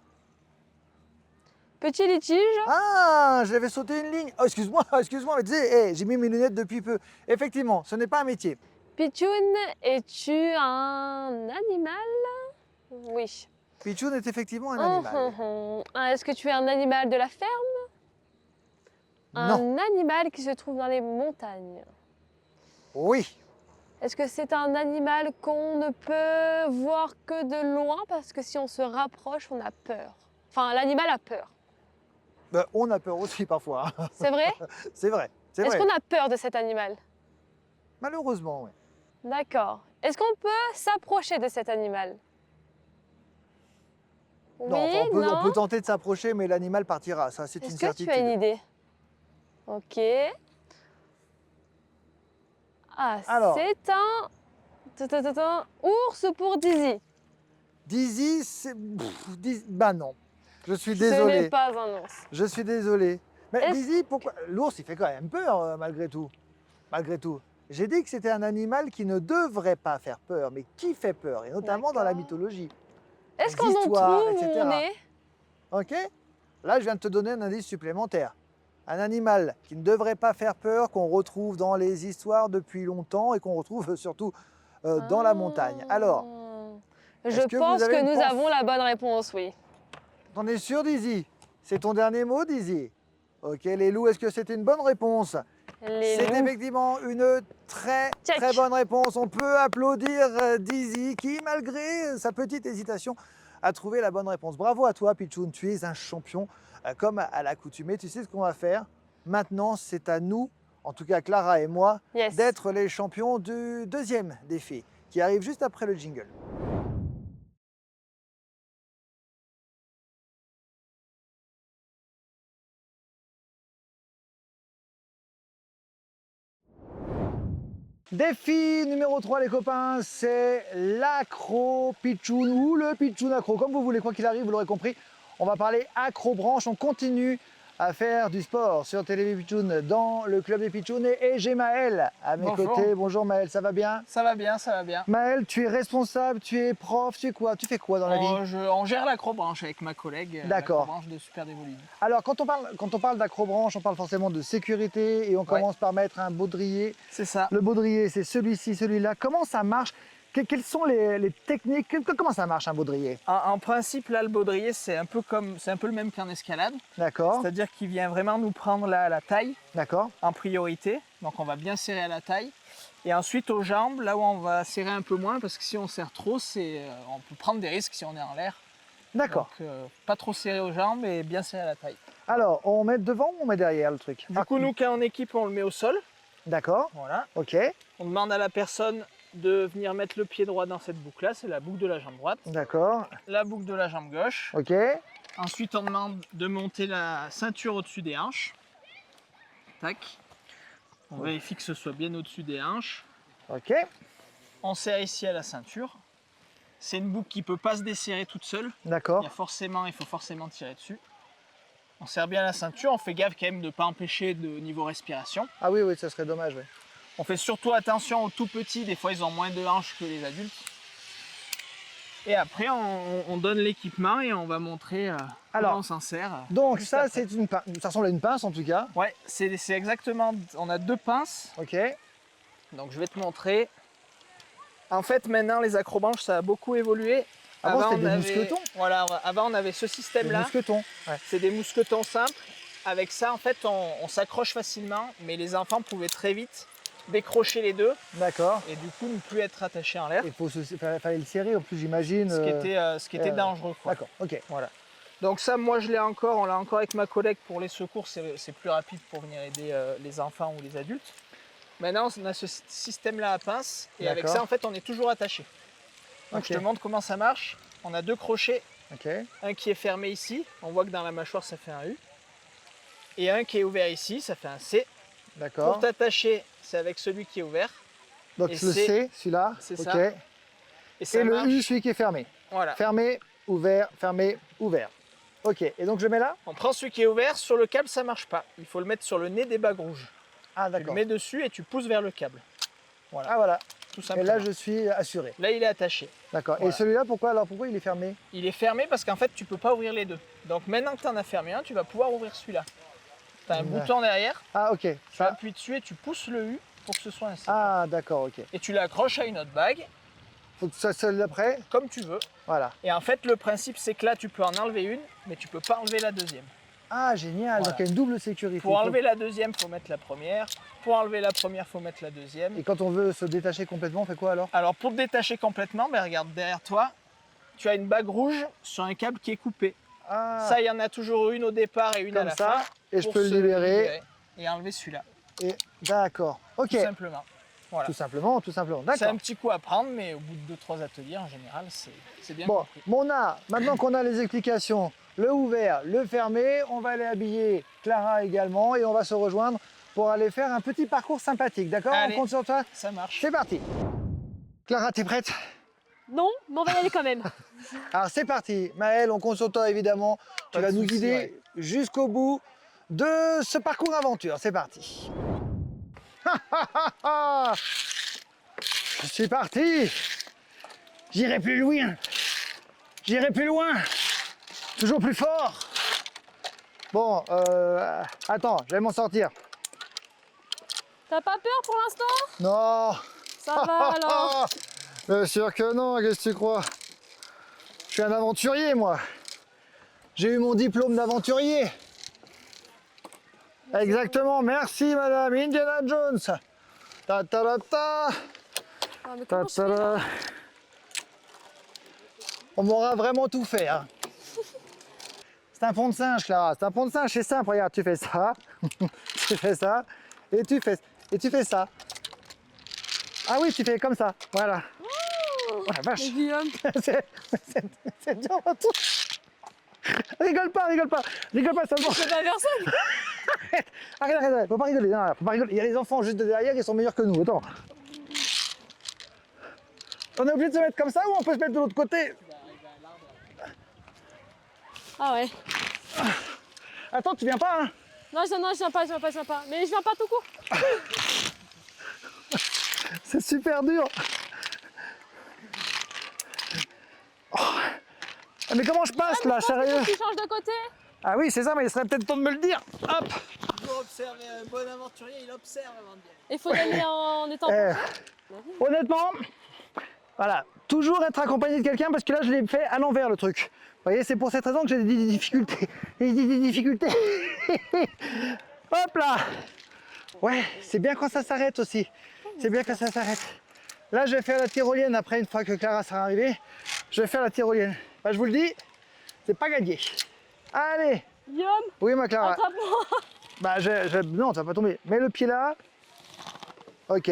Petit litige? Ah, j'avais sauté une ligne. Oh, excuse-moi, excuse-moi, mais tu sais, j'ai mis mes lunettes depuis peu. Effectivement, ce n'est pas un métier. Pitchoun, es-tu un animal? Oui. Pitchoun est effectivement un animal. Ah, est-ce que tu es un animal de la ferme? Non. Un animal qui se trouve dans les montagnes. Oui. Est-ce que c'est un animal qu'on ne peut voir que de loin parce que si on se rapproche, on a peur? Enfin, l'animal a peur. On a peur aussi parfois. C'est vrai? C'est vrai. C'est Est-ce vrai. qu'on a peur de cet animal? Malheureusement, oui. D'accord. Est-ce qu'on peut s'approcher de cet animal? Non, Oui, enfin, non. on peut tenter de s'approcher, mais l'animal partira. Ça, c'est une Est-ce que certitude. tu as une idée? Ok. Ah, Alors. c'est un... ours pour Dizzy. Dizzy, c'est. Bah non. Je suis Ce n'est désolé. pas un ours. Je suis désolé. Mais Est-ce- Dizzy, pourquoi? L'ours, il fait quand même peur, malgré tout. Malgré tout. J'ai dit que c'était un animal qui ne devrait pas faire peur, mais qui fait peur, et notamment dans la D'accord. mythologie. Est-ce Les qu'on en histoires, trouve où etc. on est? Ok? Là, je viens de te donner un indice supplémentaire. Un animal qui ne devrait pas faire peur, qu'on retrouve dans les histoires depuis longtemps et qu'on retrouve surtout dans la montagne. Alors, Je est-ce que pense vous avez que une nous pense- avons la bonne réponse, oui. t'en es sûr, Dizzy? C'est ton dernier mot, Dizzy? Ok, les loups, est-ce que c'est une bonne réponse? Les C'est loups. effectivement une très Check. très bonne réponse. On peut applaudir Dizzy qui, malgré sa petite hésitation, a trouvé la bonne réponse. Bravo à toi, Pitchoun. Tu es un champion comme à l'accoutumée. Tu sais ce qu'on va faire? Maintenant, c'est à nous, en tout cas Clara et moi, Yes. d'être les champions du deuxième défi qui arrive juste après le jingle. Défi numéro 3 les copains, c'est l'accro pitchoun ou le pitchoun accro. Comme vous voulez, quoi qu'il arrive, vous l'aurez compris, on va parler accro-branche. On continue à faire du sport sur Télévision Pitchoun dans le club des pitchouns et j'ai Maël à mes Bonjour. côtés. Bonjour Maël, ça va bien? Ça va bien, ça va bien. Maël, tu es responsable, tu es prof, tu es quoi? Tu fais quoi dans la vie? On gère l'acrobranche avec ma collègue, D'accord. l'acrobranche de Super Dévolution. Alors quand on parle d'accro-branche, on parle forcément de sécurité et on commence par mettre un baudrier. C'est ça. Le baudrier, c'est celui-ci, celui-là. Comment ça marche? Quelles sont les techniques? Comment ça marche un baudrier? En principe, là, le baudrier, c'est un peu le même qu'en escalade. D'accord, C'est-à-dire qu'il vient vraiment nous prendre la taille d'accord, en priorité. Donc on va bien serrer à la taille. Et ensuite aux jambes, là où on va serrer un peu moins, parce que si on serre trop, on peut prendre des risques si on est en l'air. d'accord. Donc pas trop serrer aux jambes et bien serrer à la taille. Alors, on met devant ou on met derrière le truc? Du coup, nous, quand en équipe, on le met au sol. D'accord, Voilà. ok, On demande à la personne de venir mettre le pied droit dans cette boucle-là, c'est la boucle de la jambe droite. d'accord, La boucle de la jambe gauche. ok, Ensuite, on demande de monter la ceinture au-dessus des hanches. Tac. On vérifie que ce soit bien au-dessus des hanches. ok, On serre ici à la ceinture. C'est une boucle qui ne peut pas se desserrer toute seule. d'accord, Il faut forcément tirer dessus. On serre bien la ceinture. On fait gaffe quand même de ne pas empêcher de niveau respiration. ah oui, oui, ça serait dommage, oui. On fait surtout attention aux tout petits. Des fois, ils ont moins de hanches que les adultes. Et après, on donne l'équipement et on va montrer Alors, comment on s'en sert. Donc juste ça, après. c'est une pince, ça ressemble à une pince en tout cas, Ouais, c'est exactement. On a 2 pinces. ok, Donc je vais te montrer. En fait, maintenant, les accrobranches, ça a beaucoup évolué. Avant, c'était on des avait- mousquetons. Voilà, avant on avait ce des système-là. mousquetons, ouais. C'est des mousquetons simples. Avec ça, en fait, on s'accroche facilement, mais les enfants pouvaient très vite décrocher les deux D'accord. et du coup ne plus être attachés en l'air. Il fallait le serrer en plus, j'imagine. Ce qui était dangereux, quoi. D'accord, ok. Voilà. Donc ça, moi je l'ai encore, on l'a encore avec ma collègue pour les secours, c'est plus rapide pour venir aider les enfants ou les adultes. Maintenant, on a ce système-là à pince et avec D'accord. ça, en fait, on est toujours attaché. Donc Ok. je te montre comment ça marche. On a 2 crochets, Ok, un qui est fermé ici, on voit que dans la mâchoire ça fait un U, et un qui est ouvert ici, ça fait un C. Pour d'accord. t'attacher, c'est avec celui qui est ouvert. Donc et le c'est- C, celui-là, c'est ok. ça. Et ça Et le marche. U, celui qui est fermé. Voilà. Fermé, ouvert, fermé, ouvert. Ok, et donc je mets là? On prend celui qui est ouvert, sur le câble ça marche pas. Il faut le mettre sur le nez des bagues rouges. Ah Tu le d'accord. mets dessus et tu pousses vers le câble. Ah voilà. Tout Et simplement. là je suis assuré. Là, il est attaché. D'accord. Voilà. Et celui-là, pourquoi il est fermé? Il est fermé parce qu'en fait, tu peux pas ouvrir les deux. Donc maintenant que tu en as fermé un, tu vas pouvoir ouvrir celui-là. Tu as un Ouais. bouton derrière, Ah ok. tu Ça. appuies dessus et tu pousses le U pour que ce soit ainsi. Ah d'accord, ok. Et tu l'accroches à une autre bague, Faut que ça soit d'après. comme tu veux. Voilà. Et en fait, le principe, c'est que là, tu peux en enlever une, mais tu peux pas enlever la deuxième. Ah génial. Voilà. Donc il y a une double sécurité. Pour Il faut- enlever la deuxième, il faut mettre la première. Pour enlever la première, il faut mettre la deuxième. Et quand on veut se détacher complètement, on fait quoi alors? Alors, pour te détacher complètement, ben, regarde derrière toi, tu as une bague rouge sur un câble qui est coupé. Ah, Ça, il y en a toujours une au départ et une à comme la ça. fin. Et je pour peux le se libérer. et enlever celui-là. Et d'accord. Ok. Tout simplement. Voilà. Tout simplement, tout simplement. C'est D'accord. un petit coup à prendre, mais au bout de 2-3 ateliers, en général, c'est bien Bon, compris. maintenant qu'on a les explications, le ouvert, le fermé, on va aller habiller Clara également et on va se rejoindre pour aller faire un petit parcours sympathique. D'accord? On Allez. compte sur toi? Ça marche. C'est parti. Clara, t'es prête? Non, mais on va y aller quand même. Alors c'est parti. Maëlle, on compte sur toi évidemment. Tu Pas de vas nous souci, guider ouais. jusqu'au bout de ce parcours aventure. C'est parti. Je suis parti. J'irai plus loin. J'irai plus loin. Toujours plus fort. Bon, attends, je vais m'en sortir. T'as pas peur pour l'instant? Non. Ça va alors. Bien sûr que non, qu'est-ce que tu crois? Je suis un aventurier, moi. J'ai eu mon diplôme d'aventurier. Exactement, merci madame Indiana Jones. Ta ta ta ta. Ah, mais Ta comment je ta fais, ta. là On m'aura vraiment tout fait. Hein. C'est un pont de singe, Clara. C'est un pont de singe, c'est simple. Regarde, tu fais ça, tu fais ça, et tu fais ça. Ah oui, tu fais comme ça. Voilà. Oh la vache. Mais Guillaume, C'est dur à tout. Rigole pas, seulement. c'est pas vers ça. Arrête, faut pas rigoler, non, faut pas rigoler. Il y a les enfants juste de derrière qui sont meilleurs que nous, attends. On est obligé de se mettre comme ça ou on peut se mettre de l'autre côté? Ah ouais. Attends, tu viens pas, hein? Non, je viens pas. Mais je viens pas tout court. C'est super dur. Oh. Mais comment je passe là, sérieux? Tu changes de côté. Ah oui, c'est ça, mais il serait peut-être temps de me le dire. Hop. Pour observer un bon aventurier, il observe avant de dire. Il faut gagner en étant. Honnêtement, voilà, toujours être accompagné de quelqu'un parce que là je l'ai fait à l'envers le truc. Vous voyez, c'est pour cette raison que j'ai des difficultés. Des difficultés. Hop là. Ouais, c'est bien quand ça s'arrête aussi. C'est bien quand ça s'arrête. Là, je vais faire la tyrolienne après, une fois que Clara sera arrivée. Je vais faire la tyrolienne. Bah, je vous le dis, c'est pas gagné. Allez. Guillaume, Oui, ma Clara. attrape-moi. Bah, non, ça va pas tomber. Mets le pied là. Ok.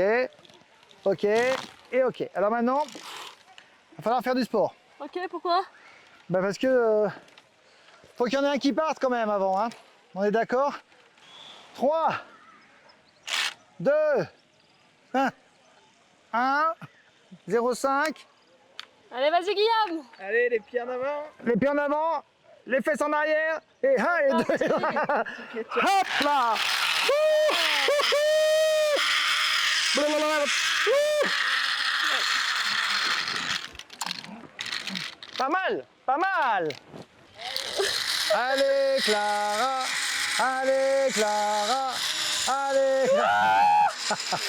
Ok. Et ok. Alors maintenant, il va falloir faire du sport. Ok, pourquoi? Bah, parce que faut qu'il y en ait un qui parte quand même avant. Hein. On est d'accord? 3, 2, 1. 0,5. Allez, vas-y, Guillaume. Allez, les pieds en avant. Les pieds en avant, les fesses en arrière. Et 1 et 2. Hop là. Pas mal, pas mal. Allez Clara, allez Clara, allez Clara.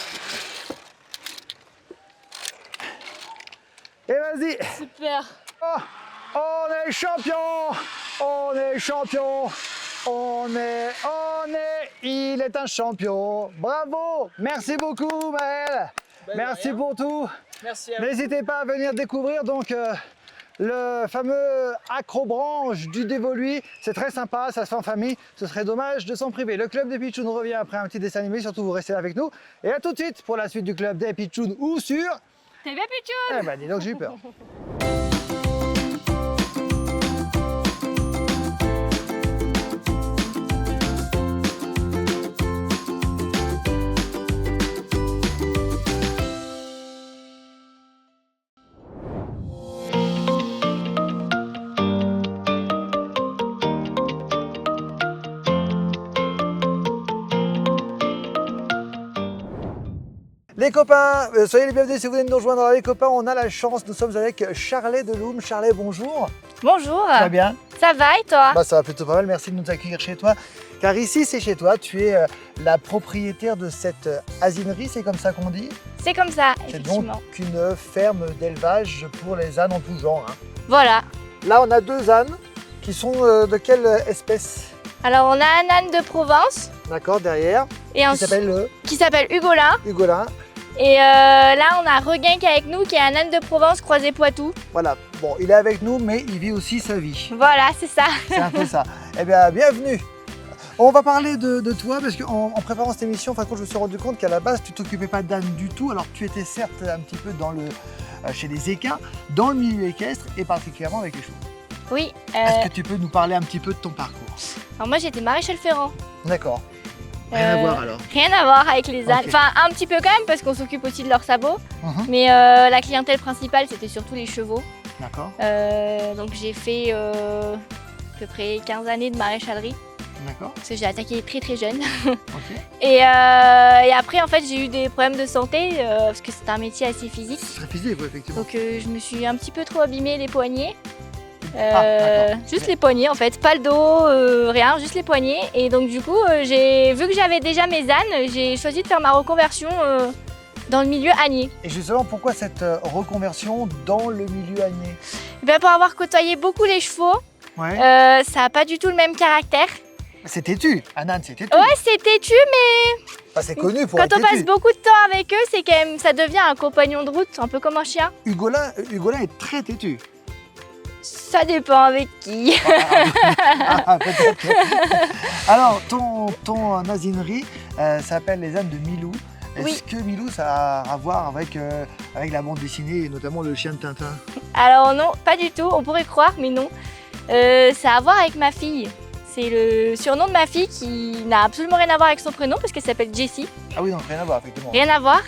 Et vas-y. Super. Oh, on est champion, on est champion, il est un champion. Bravo, merci beaucoup Maël, merci pour tout. Merci à vous. N'hésitez pas à venir découvrir donc le fameux acrobranche du Dévoluy. C'est très sympa, ça se fait en famille, ce serait dommage de s'en priver. Le club des Pitchouns revient après un petit dessin animé, surtout vous restez avec nous. Et à tout de suite pour la suite du club des Pitchouns ou sur... TV Pitchoun. Eh ben dis donc j'ai eu peur. Les copains, soyez les bienvenus si vous venez de nous rejoindre. Alors, les copains, on a la chance, nous sommes avec Charlet Deloum. Charlet, bonjour. Bonjour, Ça va bien? ça va et toi? Bah, ça va plutôt pas mal, merci de nous accueillir chez toi. Car ici, c'est chez toi, tu es la propriétaire de cette asinerie, c'est comme ça qu'on dit? C'est comme ça, C'est donc effectivement. une ferme d'élevage pour les ânes en tout genre. Hein. Voilà. Là, on a 2 ânes qui sont de quelle espèce? Alors on a un âne de Provence D'accord, derrière, et qui s'appelle Hugolin. Hugolin. Et là on a Regain qui est avec nous, qui est un âne de Provence croisé Poitou. Voilà, bon, il est avec nous, mais il vit aussi sa vie. Voilà, c'est ça. C'est un peu ça. Eh bien, bienvenue. On va parler de toi parce qu'en préparant cette émission, je me suis rendu compte qu'à la base, tu t'occupais pas d'âne du tout. Alors, tu étais certes un petit peu chez les équins, dans le milieu équestre et particulièrement avec les chevaux. Oui. Est-ce que tu peux nous parler un petit peu de ton parcours? Alors moi j'étais maréchal ferrant. D'accord. Rien à voir alors. Rien à voir avec les ânes. Ok. Enfin un petit peu quand même parce qu'on s'occupe aussi de leurs sabots. Mais la clientèle principale c'était surtout les chevaux. D'accord. Donc j'ai fait à peu près 15 années de maréchalerie. D'accord. Parce que j'ai attaqué très très jeune. Ok. Et après en fait j'ai eu des problèmes de santé parce que c'est un métier assez physique. Très physique, oui, effectivement. Donc je me suis un petit peu trop abîmé les poignets. D'accord. Juste les poignets en fait, pas le dos, rien, juste les poignets. Et donc du coup, vu que j'avais déjà mes ânes, j'ai choisi de faire ma reconversion dans le milieu ânier. Et justement, pourquoi cette reconversion dans le milieu ânier? Ben, pour avoir côtoyé beaucoup les chevaux, Ouais. ça n'a pas du tout le même caractère. C'est têtu. Un âne, c'est têtu. Ouais, c'est têtu, mais Enfin, c'est connu pour quand être on passe têtu. beaucoup de temps avec eux, c'est quand même, ça devient un compagnon de route, un peu comme un chien. Hugolin est très têtu. Ça dépend avec qui. Ah, peut-être. Alors, ton asinerie s'appelle les ânes de Milou. Est-ce Oui. que Milou, ça a à voir avec la bande dessinée et notamment le chien de Tintin? Alors non, pas du tout, on pourrait croire, mais non. Ça a à voir avec ma fille. C'est le surnom de ma fille qui n'a absolument rien à voir avec son prénom parce qu'elle s'appelle Jessie. Ah oui, donc rien à voir, effectivement. Rien à voir.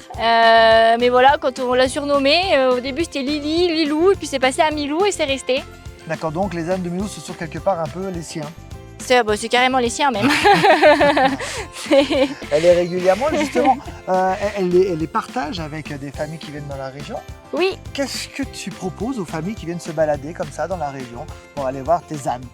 Mais voilà, quand on l'a surnommée, au début c'était Lily, Lilou, et puis c'est passé à Milou et c'est resté. D'accord, donc les ânes de Milou, ce sont quelque part un peu les siens. C'est carrément les siens même. Elle est régulièrement, justement, elle les partage avec des familles qui viennent dans la région. Oui, Qu'est-ce que tu proposes aux familles qui viennent se balader comme ça dans la région pour aller voir tes ânes?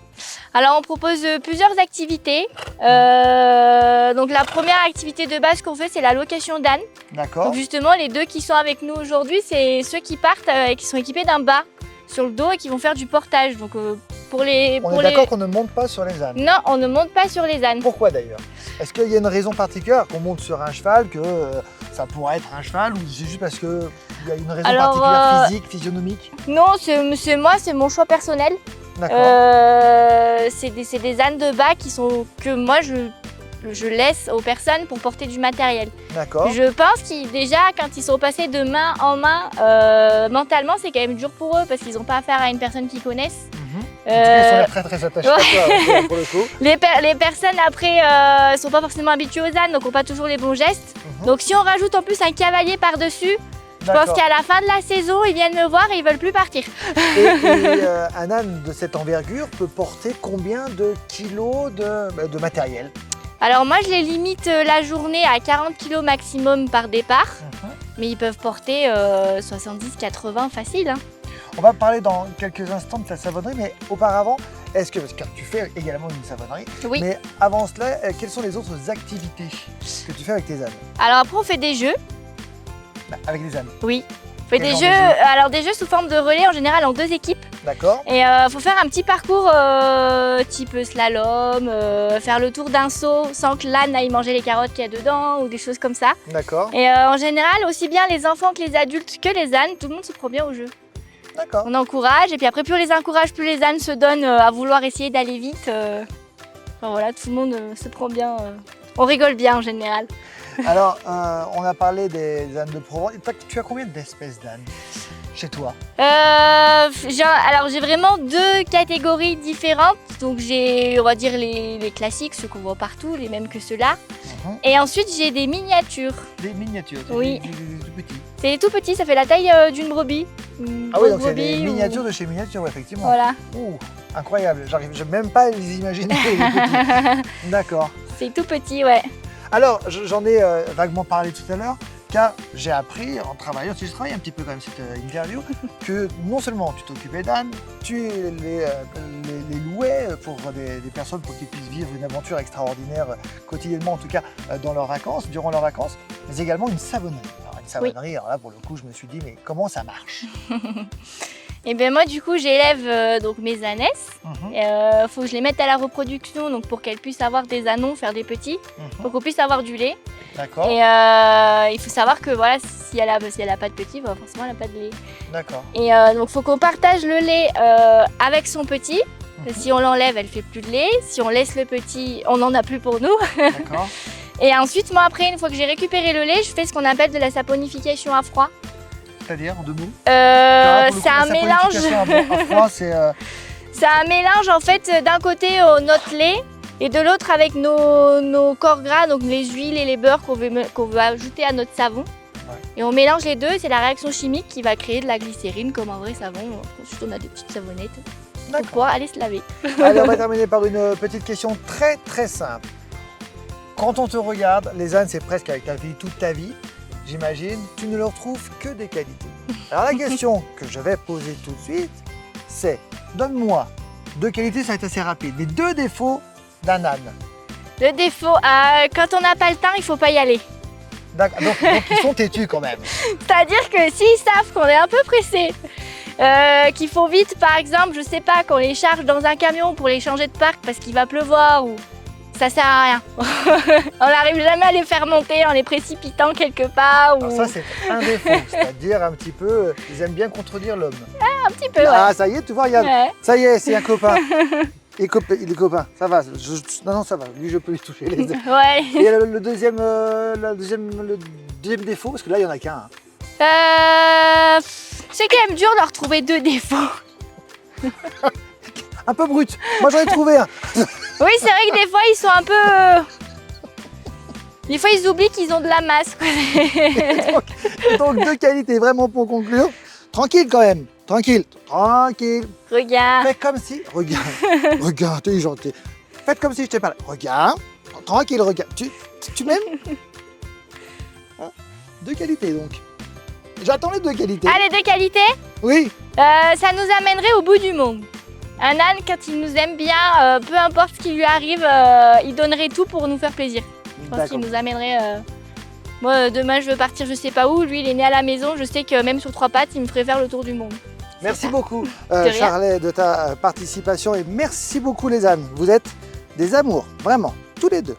alors on propose plusieurs activités. Donc la première activité de base qu'on fait, c'est la location d'ânes. D'accord. Donc justement, les deux qui sont avec nous aujourd'hui, c'est ceux qui partent et qui sont équipés d'un bas sur le dos et qui vont faire du portage. Donc On est d'accord qu'on ne monte pas sur les ânes. Non, on ne monte pas sur les ânes. Pourquoi d'ailleurs? Est-ce qu'il y a une raison particulière qu'on monte sur un cheval, que ça pourrait être un cheval, ou c'est juste parce qu'il y a une raison particulière physique, physionomique? Non, c'est mon choix personnel. D'accord. C'est des ânes de bas que moi je laisse aux personnes pour porter du matériel. D'accord. Je pense qu'ils déjà quand ils sont passés de main en main, mentalement c'est quand même dur pour eux parce qu'ils n'ont pas affaire à une personne qu'ils connaissent. En tout cas, ils sont très très attachés à toi, pour le coup. Les personnes après sont pas forcément habituées aux ânes, donc n'ont pas toujours les bons gestes. Donc si on rajoute en plus un cavalier par-dessus, je pense qu'à la fin de la saison, ils viennent me voir et ils veulent plus partir. Et un âne de cette envergure peut porter combien de kilos de matériel? Alors moi je les limite la journée à 40 kg maximum par départ, mais ils peuvent porter 70-80 facile. Hein. On va parler dans quelques instants de ta savonnerie, mais auparavant, parce que tu fais également une savonnerie, Oui. mais avant cela, quelles sont les autres activités que tu fais avec tes ânes? Alors après on fait des jeux, Avec les ânes, oui. On fait Quel des genre jeux, de jeux alors des jeux sous forme de relais en général en 2 équipes. d'accord? Et faut faire un petit parcours type slalom, faire le tour d'un seau sans que l'âne aille manger les carottes qu'il y a dedans ou des choses comme ça. D'accord, Et en général, aussi bien les enfants que les adultes que les ânes, tout le monde se prend bien au jeu. d'accord. On encourage et puis après plus on les encourage, plus les ânes se donnent à vouloir essayer d'aller vite. Enfin voilà, tout le monde se prend bien. On rigole bien en général. Alors, on a parlé des ânes de Provence. Tu as combien d'espèces d'ânes chez toi? Alors j'ai vraiment 2 catégories différentes. Donc j'ai, on va dire les classiques, ceux qu'on voit partout, les mêmes que ceux-là. Et ensuite j'ai des miniatures. Des miniatures, Oui. des tout petits. C'est tout petit, ça fait la taille d'une brebis. Ah oui, donc c'est des miniatures de chez miniatures, ouais, effectivement. Voilà, Ouh, incroyable, j'arrive même pas à les imaginer. Les petits. D'accord. c'est tout petit, ouais. Alors, j'en ai vaguement parlé tout à l'heure, car j'ai appris en travaillant, si je travaille un petit peu quand même cette interview, que non seulement tu t'occupais d'ânes, tu les louais pour des personnes pour qu'ils puissent vivre une aventure extraordinaire quotidiennement, en tout cas dans leurs vacances, durant leurs vacances, mais également une savonnerie. Alors une savonnerie, alors là pour le coup je me suis dit mais comment ça marche? Et bien moi du coup j'élève donc mes ânesses. Faut que je les mette à la reproduction donc pour qu'elles puissent avoir des anons, faire des petits, pour qu'on puisse avoir du lait. D'accord. Et il faut savoir que voilà, si elle a pas de petit, bah, forcément elle n'a pas de lait. D'accord. Et donc faut qu'on partage le lait avec son petit. Si on l'enlève, elle fait plus de lait. Si on laisse le petit, on n'en a plus pour nous. D'accord. Et ensuite, moi après, une fois que j'ai récupéré le lait, je fais ce qu'on appelle de la saponification à froid. C'est-à-dire en 2 mots? C'est un mélange. À froid, c'est C'est un mélange en fait d'un côté notre lait et de l'autre avec nos corps gras, donc les huiles et les beurres qu'on veut ajouter à notre savon. Ouais. Et on mélange les deux, c'est la réaction chimique qui va créer de la glycérine comme un vrai savon. Ensuite on a des petites savonnettes pour pouvoir aller se laver. Allez, on va terminer par une petite question très très simple. Quand on te regarde, les ânes c'est presque avec ta vie, toute ta vie, j'imagine, tu ne leur trouves que des qualités. Alors la question que je vais poser tout de suite, c'est donne-moi 2 qualités, ça va être assez rapide, mais 2 défauts d'un âne. Le défaut, quand on n'a pas le temps, il ne faut pas y aller. D'accord, donc ils sont têtus quand même. C'est-à-dire que s'ils savent qu'on est un peu pressé, qu'il faut vite, par exemple, je sais pas, qu'on les charge dans un camion pour les changer de parc parce qu'il va pleuvoir ou ça sert à rien. On n'arrive jamais à les faire monter en les précipitant quelque part. Ou... Alors ça c'est un défaut, c'est-à-dire un petit peu, ils aiment bien contredire l'homme. Un petit peu, ouais. Ah ça y est, tu vois, regarde, Ouais. ça y est, c'est un copain. Il est copain, ça va, non ça va, lui je peux lui toucher les deux. Ouais. Et le deuxième défaut, parce que là il n'y en a qu'un. C'est quand même dur de leur trouver 2 défauts. Un peu brut, moi j'en ai trouvé un. Oui, c'est vrai que des fois, ils sont un peu... Des fois, ils oublient qu'ils ont de la masse. Quoi. Donc, deux qualités, vraiment pour conclure. Tranquille quand même, tranquille. Regarde. Fais comme si... Regarde, t'es gentil. Faites comme si je t'ai parlé. Regarde, tranquille, regarde. Tu m'aimes hein? Deux qualités donc. J'attends les deux qualités. Ah, les deux qualités? Oui. Ça nous amènerait au bout du monde. Un âne, quand il nous aime bien, peu importe ce qui lui arrive, il donnerait tout pour nous faire plaisir. Je pense qu'il nous amènerait... Moi, demain, je veux partir je sais pas où. Lui, il est né à la maison. Je sais que même sur 3 pattes, il me ferait faire le tour du monde. Merci beaucoup, rien. Charlet, de ta participation. Et merci beaucoup, les ânes. Vous êtes des amours, vraiment, tous les deux.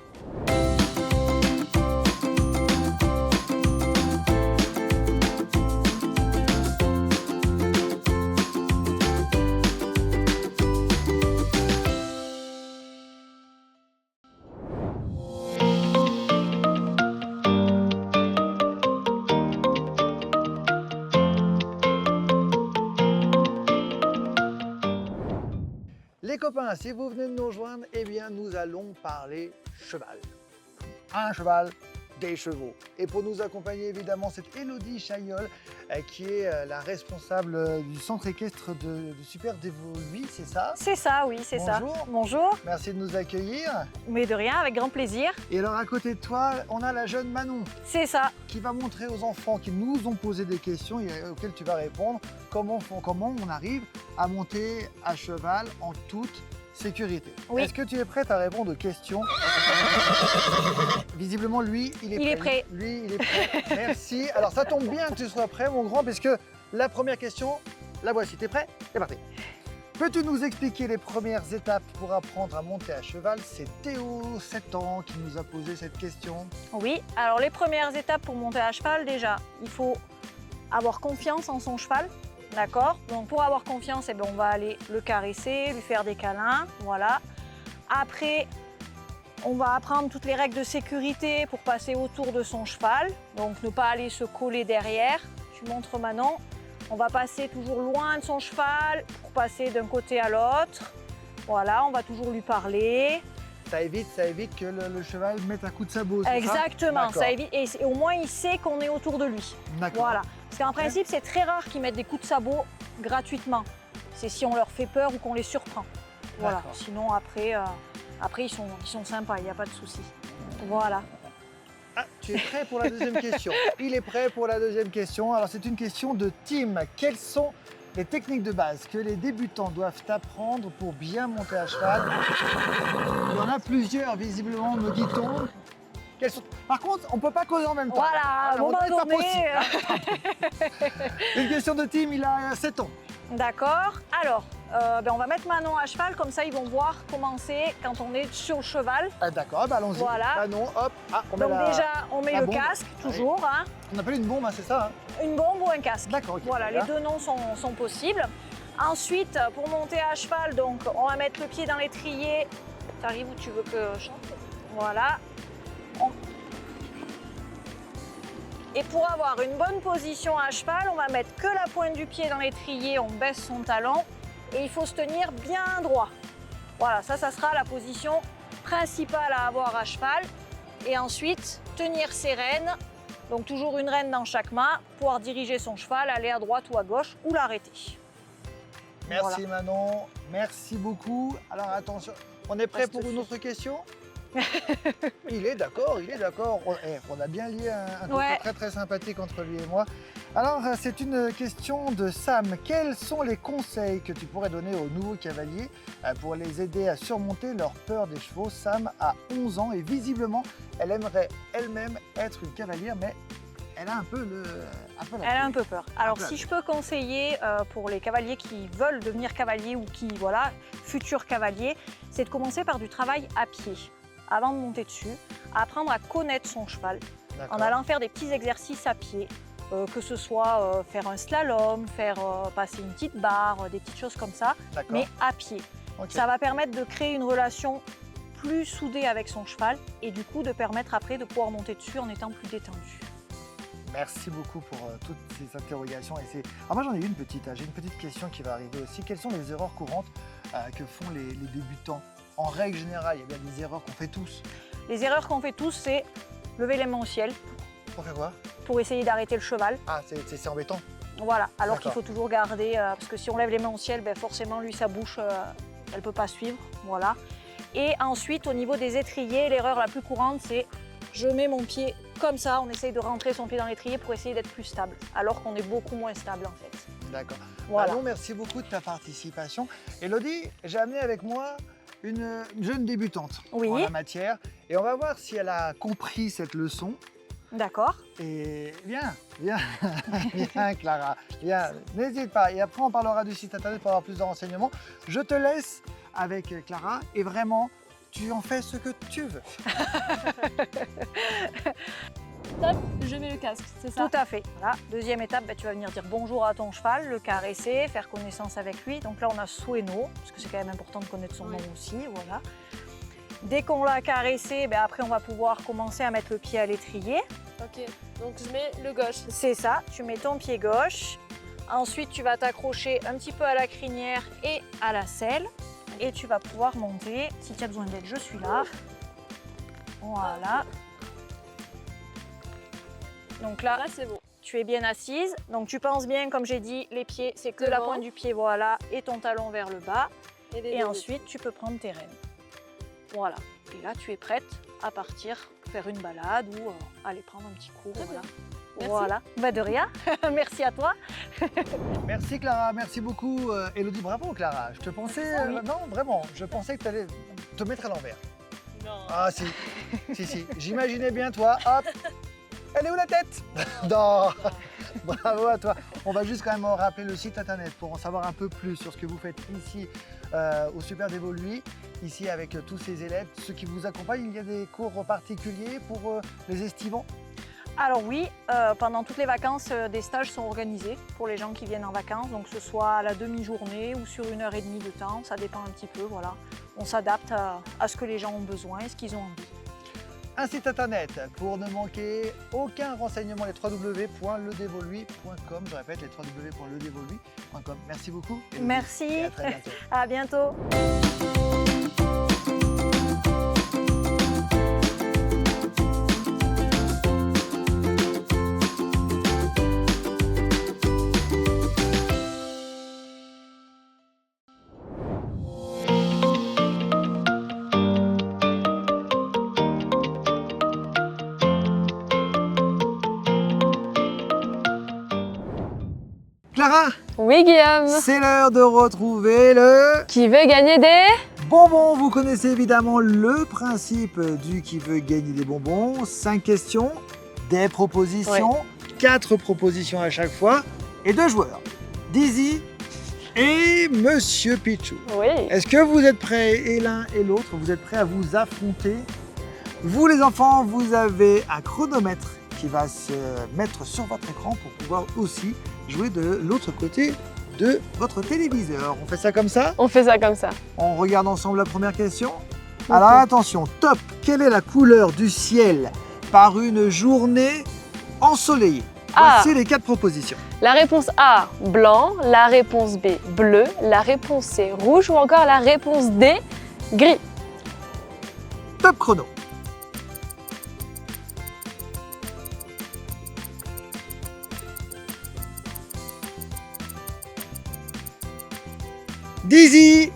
Les copains, si vous venez de nous rejoindre, eh bien nous allons parler cheval. Un cheval, des chevaux. Et pour nous accompagner, évidemment, c'est Élodie Chaillol, qui est la responsable du centre équestre du Super Dévoluy, c'est ça? C'est ça, oui, c'est ça. Bonjour. Bonjour, Merci de nous accueillir. mais de rien, avec grand plaisir. Et alors à côté de toi, on a la jeune Manon C'est ça, qui va montrer aux enfants qui nous ont posé des questions et auxquelles tu vas répondre comment on arrive à monter à cheval en toute sécurité. Oui. Est-ce que tu es prête à répondre aux questions? Visiblement, lui, il est prêt. Lui, il est prêt. Merci. Alors, ça tombe bien que tu sois prêt, mon grand, parce que la première question, la voici. T'es prêt? C'est parti. Peux-tu nous expliquer les premières étapes pour apprendre à monter à cheval? C'est Théo, 7 ans, qui nous a posé cette question. oui. Alors les premières étapes pour monter à cheval, déjà, il faut avoir confiance en son cheval, d'accord? Donc pour avoir confiance, eh bien, on va aller le caresser, lui faire des câlins, voilà. Après, on va apprendre toutes les règles de sécurité pour passer autour de son cheval, donc ne pas aller se coller derrière. Tu montres Manon. On va passer toujours loin de son cheval pour passer d'un côté à l'autre. Voilà, on va toujours lui parler. Ça évite que le cheval mette un coup de sabot. c'est ça? Exactement, D'accord. ça évite. Et au moins, il sait qu'on est autour de lui. D'accord. Voilà. Parce qu'en principe, c'est très rare qu'ils mettent des coups de sabot gratuitement. C'est si on leur fait peur ou qu'on les surprend. Voilà. D'accord. Sinon, après ils sont sympas, il n'y a pas de souci. Voilà. Ah, tu es prêt pour la deuxième question? Il est prêt pour la deuxième question. Alors, c'est une question de Tim. Quelles sont les techniques de base que les débutants doivent apprendre pour bien monter à cheval? Il y en a plusieurs, visiblement, me dit-on. Par contre, on ne peut pas causer en même temps. Voilà, à un moment c'est pas donné, possible. Une question de Tim, il a 7 ans. D'accord. Alors, on va mettre Manon à cheval, comme ça ils vont voir comment c'est quand on est sur le cheval. Ah, d'accord, bah allons-y. Voilà. Manon, hop. Ah, on met Donc déjà, on met la le bombe. casque, toujours. Hein. On appelle une bombe, hein, c'est ça hein? Une bombe ou un casque. D'accord, ok. Voilà, les deux noms sont possibles. Ensuite, pour monter à cheval, donc, on va mettre le pied dans l'étrier. Tu arrives où tu veux que je chante? Voilà. Et pour avoir une bonne position à cheval, on va mettre que la pointe du pied dans l'étrier, on baisse son talon et il faut se tenir bien droit. Voilà, ça sera la position principale à avoir à cheval. Et ensuite, tenir ses rênes, donc toujours une rêne dans chaque main, pouvoir diriger son cheval, aller à droite ou à gauche ou l'arrêter. Merci Voilà. Manon, merci beaucoup. Alors attention, on est prêt Reste pour une fixe. autre question? Il est d'accord, il est d'accord. On a bien lié un côté Ouais. très très sympathique entre lui et moi. Alors c'est une question de Sam. Quels sont les conseils que tu pourrais donner aux nouveaux cavaliers pour les aider à surmonter leur peur des chevaux? Sam a 11 ans et visiblement elle aimerait elle-même être une cavalière, mais elle a un peu la Elle a un peu peur. Alors peu si je peux conseiller pour les cavaliers qui veulent devenir cavaliers ou qui, voilà, futurs cavaliers, c'est de commencer par du travail à pied. Avant de monter dessus, apprendre à connaître son cheval, en allant faire des petits exercices à pied, que ce soit faire un slalom, faire passer une petite barre, des petites choses comme ça, D'accord. mais à pied. Ok. Ça va permettre de créer une relation plus soudée avec son cheval et du coup de permettre après de pouvoir monter dessus en étant plus détendu. Merci beaucoup pour toutes ces interrogations. Alors moi j'en ai une petite, j'ai une petite question qui va arriver aussi. Quelles sont les erreurs courantes que font les débutants en règle générale, il y a bien des erreurs qu'on fait tous. Les erreurs qu'on fait tous, c'est lever les mains au ciel Pour faire quoi? pour essayer d'arrêter le cheval. Ah, c'est embêtant. Voilà, alors qu'il D'accord. faut toujours garder, parce que si on lève les mains au ciel, ben forcément lui sa bouche, elle ne peut pas suivre, voilà. Et ensuite au niveau des étriers, l'erreur la plus courante c'est je mets mon pied comme ça, on essaye de rentrer son pied dans l'étrier pour essayer d'être plus stable, alors qu'on est beaucoup moins stable en fait. D'accord. Voilà. Manon, merci beaucoup de ta participation. Elodie, j'ai amené avec moi une jeune débutante Oui. en la matière et on va voir si elle a compris cette leçon. D'accord. Et viens, viens Clara, viens, n'hésite pas. Et après on parlera du site internet pour avoir plus de renseignements. Je te laisse avec Clara et vraiment, tu en fais ce que tu veux. Top, je mets le casque, c'est ça? Tout à fait. Voilà. Deuxième étape, ben, tu vas venir dire bonjour à ton cheval, le caresser, faire connaissance avec lui. Donc là, on a Sueno, parce que c'est quand même important de connaître son nom aussi. Voilà. Dès qu'on l'a caressé, ben, après, on va pouvoir commencer à mettre le pied à l'étrier. Ok, donc je mets le gauche. C'est ça, tu mets ton pied gauche. Ensuite, tu vas t'accrocher un petit peu à la crinière et à la selle. Et tu vas pouvoir monter. Si tu as besoin d'aide, je suis là. Voilà. Donc là, Là c'est bon. tu es bien assise, donc tu penses bien, comme j'ai dit, les pieds, c'est que la Devant. pointe du pied, voilà, et ton talon vers le bas. les Et deux. ensuite, tu peux prendre tes rênes. Voilà. Et là, tu es prête à partir faire une balade ou aller prendre un petit cours. Très Voilà. bien. Merci. Voilà. Bah, de rien. Merci à toi. Merci Clara, merci beaucoup Elodie, bravo Clara. Je te pensais, non vraiment, je pensais que tu allais te mettre à l'envers. Non. Ah si, si, j'imaginais bien toi, hop, elle est où la tête? Non, bravo à toi. On va juste quand même rappeler le site internet pour en savoir un peu plus sur ce que vous faites ici au Super d'Evoluy, ici avec tous ces élèves, ceux qui vous accompagnent. Il y a des cours particuliers pour les estivants? Alors oui, pendant toutes les vacances, des stages sont organisés pour les gens qui viennent en vacances, donc que ce soit à la demi-journée ou sur 1h30 de temps, ça dépend un petit peu, voilà. On s'adapte à ce que les gens ont besoin et ce qu'ils ont envie. Un site internet pour ne manquer aucun renseignement, les www.ledevoluy.com. Je répète, les www.ledevoluy.com. Merci beaucoup. Elodie, Merci, et à très bientôt. à bientôt. Clara, Oui Guillaume. c'est l'heure de retrouver le Qui veut gagner des... bonbon. Vous connaissez évidemment le principe du qui veut gagner des bonbons. 5 questions, des propositions, 4 propositions à chaque fois et 2 joueurs. Dizzy et Monsieur Pichou. Oui. Est-ce que vous êtes prêts et l'un et l'autre? Vous êtes prêts à vous affronter? Vous les enfants, vous avez un chronomètre qui va se mettre sur votre écran pour pouvoir aussi jouer de l'autre côté de votre téléviseur. On fait ça comme ça? On fait ça comme ça. On regarde ensemble la première question. Alors attention, top! Quelle est la couleur du ciel par une journée ensoleillée? Voici les 4 propositions. La réponse A, blanc. La réponse B, bleu. La réponse C, rouge. Ou encore la réponse D, gris. Top chrono. Dizzy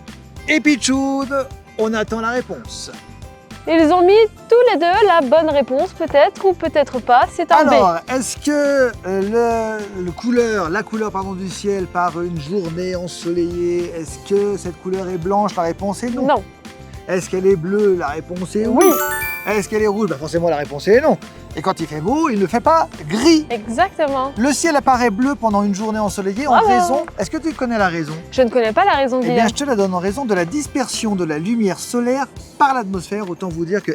et Pichoud, on attend la réponse. Ils ont mis tous les deux la bonne réponse, peut-être ou peut-être pas. C'est un B. Alors, est-ce que la couleur du ciel par une journée ensoleillée, est-ce que cette couleur est blanche? La réponse est non. Non. Est-ce qu'elle est bleue? La réponse est oui. Est-ce qu'elle est rouge? Forcément, la réponse est non. Et quand il fait beau, il ne fait pas gris. Exactement. Le ciel apparaît bleu pendant une journée ensoleillée en Bravo. raison... Est-ce que tu connais la raison? Je ne connais pas la raison, Eh bien, Guillaume. je te la donne en raison de la dispersion de la lumière solaire par l'atmosphère. Autant vous dire que,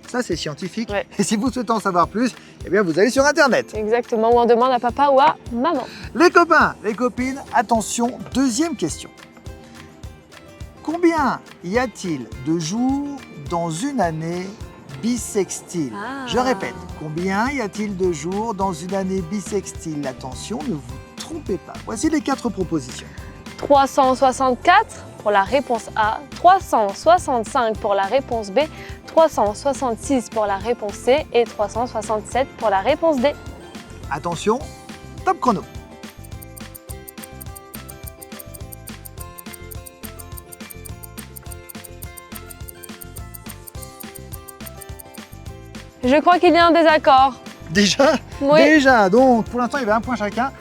ça c'est scientifique. Ouais. Et si vous souhaitez en savoir plus, eh bien, vous allez sur Internet. Exactement, ou on demande à papa ou à maman. Les copains, les copines, attention, deuxième question. Combien y a-t-il de jours dans une année bissextile? Je répète, combien y a-t-il de jours dans une année bissextile? Attention, ne vous trompez pas. Voici les 4 propositions. 364, pour la réponse A, 365 pour la réponse B, 366 pour la réponse C et 367 pour la réponse D. Attention, top chrono. Je crois qu'il y a un désaccord. Déjà, Oui. déjà, donc pour l'instant il y avait un point chacun.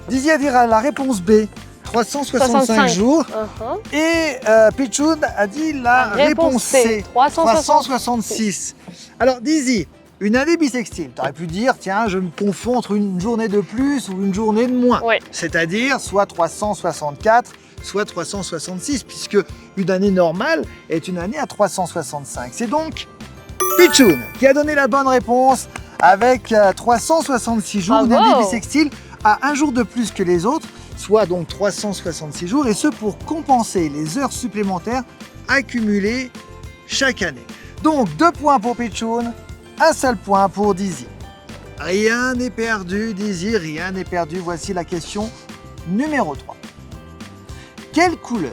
Dizy a dit la réponse B, 365 65. jours. Uh-huh. Et Pichoun a dit la réponse C, 366. Alors Dizy, une année bissextile, tu aurais pu dire, tiens, je me confonds entre une journée de plus ou une journée de moins. Oui. C'est-à-dire soit 364, soit 366, puisque une année normale est une année à 365. C'est donc Pichoun qui a donné la bonne réponse avec 366 jours, une Bravo. année bissextile à un jour de plus que les autres, soit donc 366 jours, et ce pour compenser les heures supplémentaires accumulées chaque année. Donc 2 points pour Pichoun, un seul point pour Dizy. Rien n'est perdu, Dizy, rien n'est perdu. Voici la question numéro 3. Quelle couleur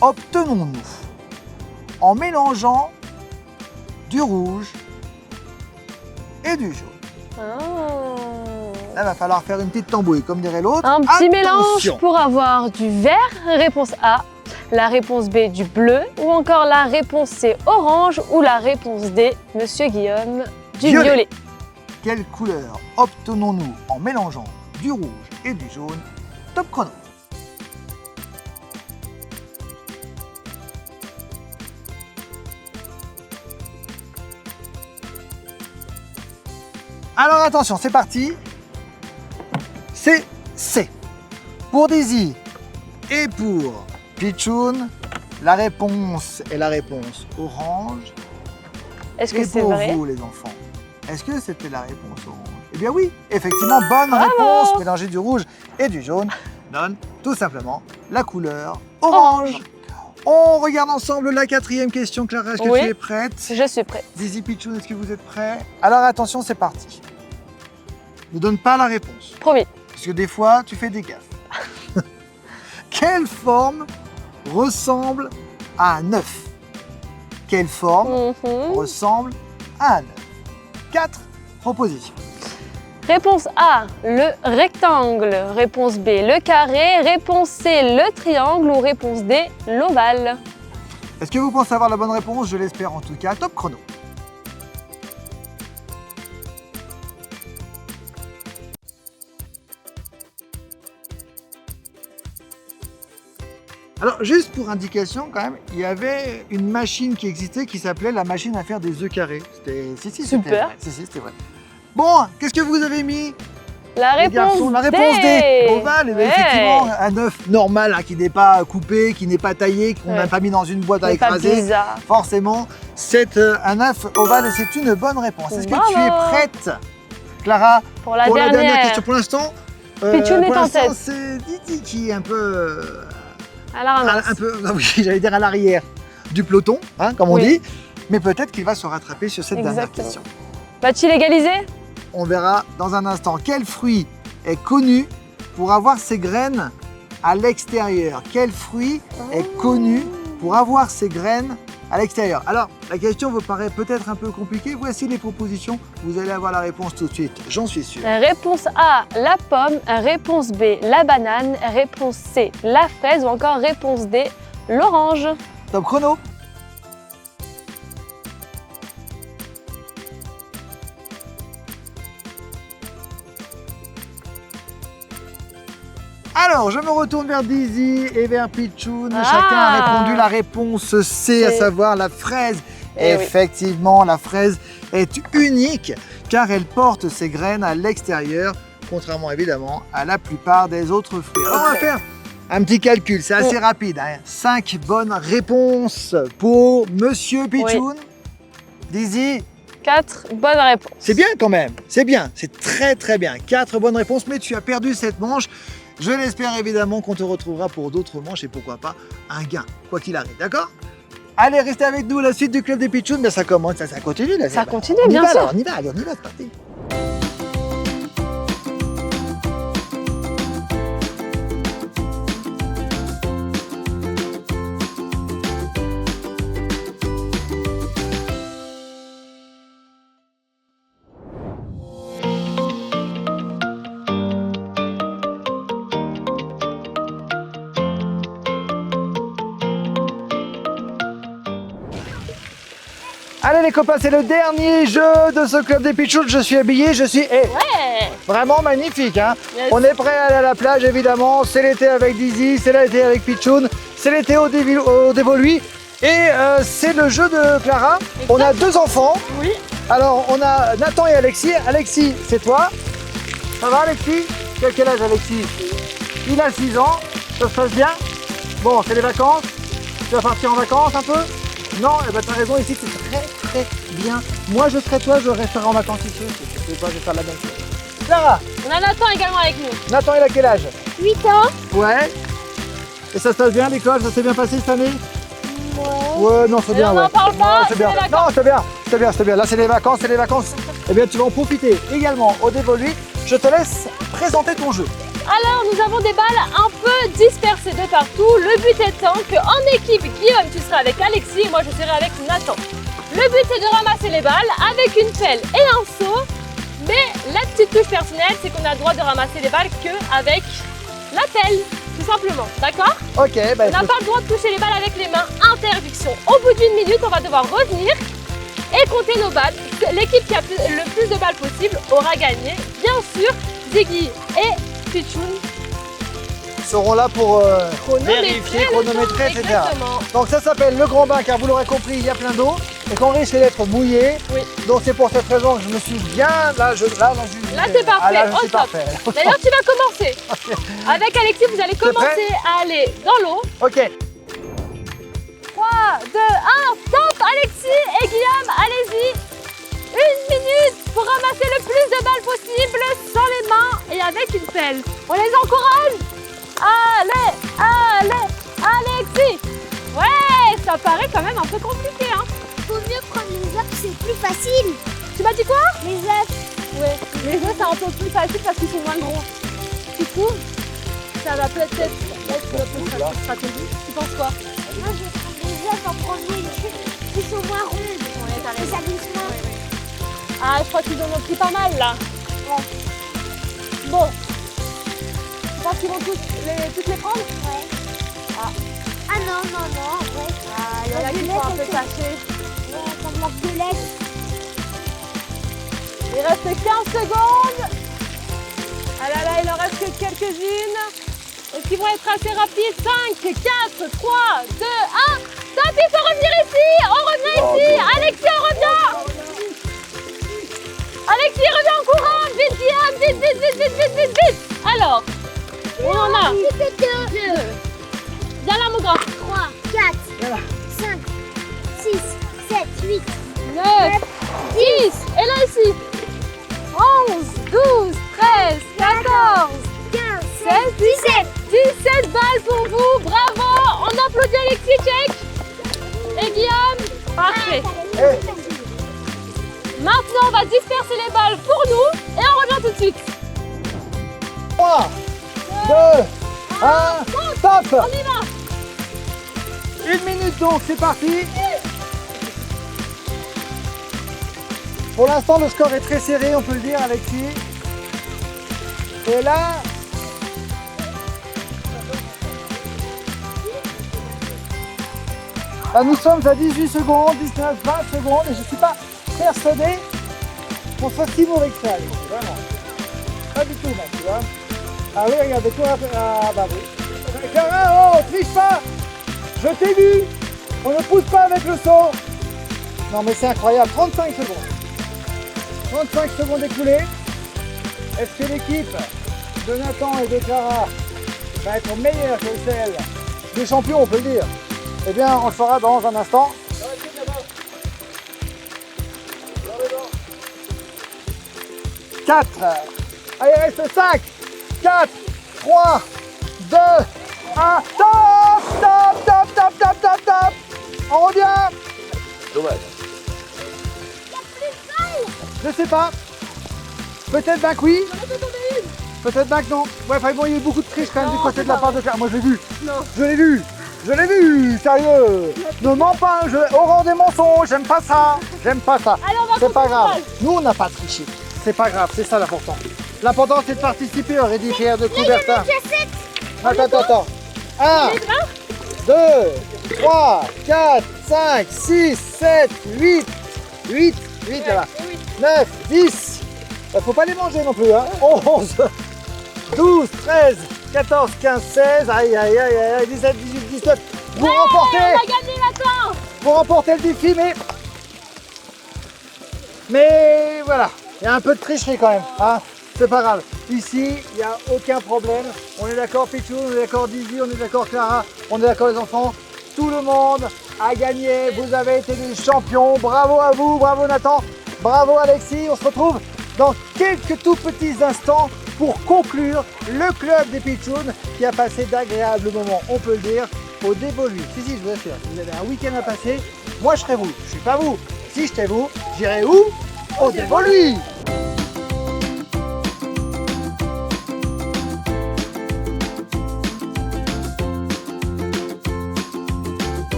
obtenons-nous en mélangeant du rouge et du jaune? Oh. Là, il va falloir faire une petite tambouille, comme dirait l'autre. Un petit mélange Attention. pour avoir du vert, réponse A, la réponse B du bleu, ou encore la réponse C orange, ou la réponse D, Monsieur Guillaume, du Violet. violet. Quelle couleur obtenons-nous en mélangeant du rouge et du jaune? Top chrono. Alors attention, c'est parti. C'est C. Pour Dizy et pour Pichoun, la réponse est la réponse orange. Est-ce que Et c'est pour vrai? vous, les enfants, est-ce que c'était la réponse orange? Eh bien oui, effectivement, bonne Bravo. réponse. Mélanger du rouge et du jaune donne tout simplement la couleur orange. On regarde ensemble la 4e question. Clara, est-ce que Oui. tu es prête? Je suis prête. Dizy, Pichoun, est-ce que vous êtes prêts? Alors attention, c'est parti. Ne donne pas la réponse, Promis. parce que des fois, tu fais des gaffes. Quelle forme ressemble à un œuf? Quelle forme Mhm. ressemble à un œuf? 4 propositions. Réponse A, le rectangle. Réponse B, le carré. Réponse C, le triangle. Ou réponse D, l'ovale. Est-ce que vous pensez avoir la bonne réponse? Je l'espère en tout cas. Top chrono. Alors, juste pour indication, quand même, il y avait une machine qui existait qui s'appelait la machine à faire des œufs carrés. C'était Super. vrai. Si, c'était vrai. Bon, qu'est-ce que vous avez mis? La Les réponse garçons, la réponse D. Ovale, eh bien, Ouais. effectivement, un œuf normal, hein, qui n'est pas coupé, qui n'est pas taillé, qu'on n'a Ouais. pas mis dans une boîte à Mais pas écraser. bizarre. Forcément, c'est un œuf ovale et c'est une bonne réponse. Est-ce que tu es Bravo. prête, Clara, Pour la pour la dernière dernière. question? Pour l'instant, Pichoun est pour en l'instant, tête. c'est Dizy qui est un peu, À la ramasse. oui, j'allais dire à l'arrière du peloton, hein, comme on Oui. dit. Mais peut-être qu'il va se rattraper sur cette dernière Exactement. question. Va-t-il égaliser? On verra dans un instant. Quel fruit est connu pour avoir ses graines à l'extérieur? Quel fruit est connu pour avoir ses graines à l'extérieur? Alors, la question vous paraît peut-être un peu compliquée. Voici les propositions. Vous allez avoir la réponse tout de suite, j'en suis sûr. Réponse A, la pomme. Réponse B, la banane. Réponse C, la fraise. Ou encore réponse D, l'orange. Top chrono. Alors, je me retourne vers Dizy et vers Pichoun. Ah. Chacun a répondu la réponse C, à C. savoir la fraise. Eh oui. Effectivement, la fraise est unique car elle porte ses graines à l'extérieur, contrairement évidemment à la plupart des autres fruits. Alors, on va Ok. faire un petit calcul, c'est assez rapide. 5 bonnes réponses pour Monsieur Pichoun. Dizy, 4 bonnes réponses. c'est bien quand même, c'est bien, c'est très très bien. 4 bonnes réponses, mais tu as perdu cette manche. Je l'espère évidemment qu'on te retrouvera pour d'autres manches et pourquoi pas un gain, quoi qu'il arrive, d'accord? Allez, restez avec nous, la suite du Club des Pichouns, mais ça commence, ça continue là. Ça continue, On y bien va, sûr. alors, on y va, allez, on y va, c'est parti. Allez les copains, c'est le dernier jeu de ce club des pitchouns. Je suis habillé, je suis vraiment magnifique. Hein. Yes. On est prêt à aller à la plage évidemment. C'est l'été avec Dizzy, c'est l'été avec Pitchoun, c'est l'été au Dévoluy. Et c'est le jeu de Clara. On a 2 enfants. Oui. Alors on a Nathan et Alexis. Alexis, c'est toi. Ça va Alexis? Quel âge Alexis? Il a 6 ans. Ça se passe bien? Bon, c'est les vacances. Tu vas partir en vacances un peu? Non, eh ben, t'as raison, ici c'est très bien. Moi je serais toi, je resterai en vacances ici. Je vais faire la même chose. Clara, On a Nathan également avec nous. Nathan il a quel âge? 8 ans. Ouais. Et ça se passe bien l'école? Ça s'est bien passé cette année? Ouais, non, c'est Et bien. on n'en ouais. parle pas, Ouais, c'est bien. les vacances. Non, c'est bien. Là c'est les vacances. Eh bien tu vas en profiter également au Dévoluy. Je te laisse présenter ton jeu. Alors, nous avons des balles un peu dispersées de partout. Le but étant qu'en équipe, Guillaume, tu seras avec Alexis et moi, je serai avec Nathan. Le but, c'est de ramasser les balles avec une pelle et un seau. Mais la petite touche personnelle, c'est qu'on a le droit de ramasser les balles qu'avec la pelle, tout simplement. D'accord? Ok, bah On n'a écoute. pas le droit de toucher les balles avec les mains. Interdiction. Au bout d'une minute, on va devoir revenir et compter nos balles. L'équipe qui a le plus de balles possible aura gagné. Bien sûr, Ziggy et Pitchoun seront là pour chronométrer le chronométrer, temps, etc. exactement. Donc ça s'appelle le grand bain car vous l'aurez compris, il y a plein d'eau et qu'on risque d'être mouillé. Oui. Donc c'est pour cette raison que je me suis bien Là, t'es parfait, Ah, là, je au suis top. parfait. D'ailleurs, tu vas commencer. Avec Alexis, vous allez commencer à aller dans l'eau. Ok. 3, 2, 1, stop Alexis et Guillaume, allez-y. 1 minute pour ramasser le plus de balles possible sans les mains et avec une pelle. On les encourage. Allez, Alexis. Ouais, ça paraît quand même un peu compliqué, hein. Faut mieux prendre les œufs, c'est plus facile. Tu m'as dit quoi? Les œufs. Ouais, les œufs c'est un peu plus facile parce qu'ils sont moins gros. Tu trouves? Ça va peut-être être notre stratégie. Tu penses quoi? Moi, je vais prendre les œufs en premier, qui sont moins ronds. Ouais, t'as Et raison. ça doucement. Ah, je crois qu'ils en ont pris pas mal là. Ouais. Bon. Tu penses qu'ils vont toutes les prendre? Ouais. Ah non, ouais. Ah, il y en a qui sont un peu cachés. Ouais, ça manque de lait. Il reste 15 secondes. Ah là là, il en reste que quelques-unes. Est-ce qu'ils vont être assez rapides? 5, 4, 3, 2, 1. Stop, il faut revenir ici. On revient ici. Alexis, on revient. Alexis, reviens en courant. Vite, Guillaume. Vite. Alors, on en a 2. Viens là, mon grand. 3, 4, 5, 6, 7, 8, 9, 10. Et là, ici. 11, 12, 13, 14. 15, 16, 17. 17 balles pour vous, bravo. On applaudit Alexis, check. Et Guillaume, parfait. Maintenant, on va disperser les balles pour nous et on revient tout de suite. 3, 2, 1, stop. On y va. 1 minute donc, c'est parti. Pour l'instant, le score est très serré, on peut le dire, Alexis. Et là, nous sommes à 18 secondes, 19, 20 secondes, et je ne suis pas persuadé qu'on soit si mauvais que ça, Alexis, vraiment. Pas du tout, même, tu vois. Ah oui, regardez, toi, ah bah oui. Clara, oh, triche pas. Je t'ai vu. On ne pousse pas avec le saut. Non mais c'est incroyable, 35 secondes. 35 secondes écoulées. Est-ce que l'équipe de Nathan et de Clara va être meilleure que celle des champions, on peut le dire? Eh bien, on le fera dans un instant. 4. Allez, il reste 5, 4, 3, 2, 1. Stop. On revient. Dommage. Je sais pas. Peut-être bien que oui. Peut-être bien que non. Ouais, enfin, bon, il y a eu beaucoup de triche quand même du côté de la part de Claire. Moi, je l'ai vu. Non. Je l'ai vu. Sérieux. Ne mens pas. Horreur des mensonges. J'aime pas ça. Allez, on va C'est pas compter les grave. balles. Nous, on n'a pas triché. C'est pas grave. C'est ça l'important. L'important, c'est de participer au Ready Fier de Coubertin. Attends. 1, 2, 3, 4, 5, 6, 7, 8, 8 là-bas. 9, 10. Faut pas les manger non plus. Hein. 11, 12, 13, 14, 15, 16. Aïe, aïe, aïe, aïe, 17, 18, 19. Vous remportez. On a gagné maintenant. Vous remportez le défi, mais voilà, il y a un peu de tricherie quand même. Hein. C'est pas grave. Ici, il n'y a aucun problème. On est d'accord, Pichou, on est d'accord, Dizzy, on est d'accord, Clara, on est d'accord, les enfants. Tout le monde a gagné. Vous avez été des champions. Bravo à vous, bravo Nathan, bravo Alexis. On se retrouve dans quelques tout petits instants pour conclure le club des Pitchouns qui a passé d'agréables moments, on peut le dire, au Dévolu. Si, je vous assure, si vous avez un week-end à passer, moi je serai vous. Je suis pas vous. Si j'étais vous, j'irais où? Au Dévolu.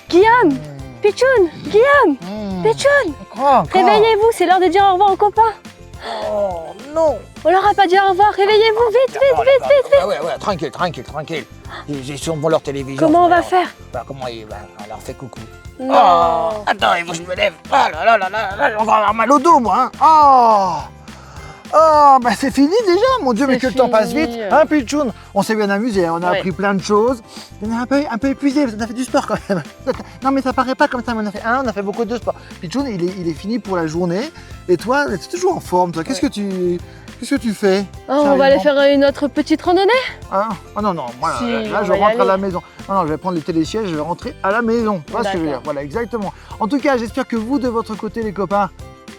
Guillaume, Pitchoun, Guillaume, Pitchoun, Quoi? réveillez-vous, c'est l'heure de dire au revoir aux copains. Oh non. On leur a pas dit au revoir, réveillez-vous, vite. Ouais, tranquille. Ils sont devant leur télévision. Comment on va faire? Bah, on leur fait coucou. Non. Oh, attends, il faut que je me lève. Oh là là, on va avoir mal au dos, moi. Hein. Oh, bah c'est fini déjà, mon Dieu, mais C'est que le temps passe vite. fini. Hein, Pitchoun? On s'est bien amusé, hein, on a Ouais. appris plein de choses. On est un peu épuisé, parce qu'on a fait du sport quand même. Non, mais ça paraît pas comme ça, mais on a fait beaucoup de sport. Pitchoun, il est fini pour la journée. Et toi, tu es toujours en forme, toi. Qu'est-ce que tu fais? Oh, on va aller faire une autre petite randonnée. Ah non, moi Si, là on je va y rentre à la aller. maison. Non, je vais prendre les télésièges, je vais rentrer à la maison. Tu vois ce que je veux dire? D'accord. Voilà, exactement. En tout cas, j'espère que vous, de votre côté, les copains,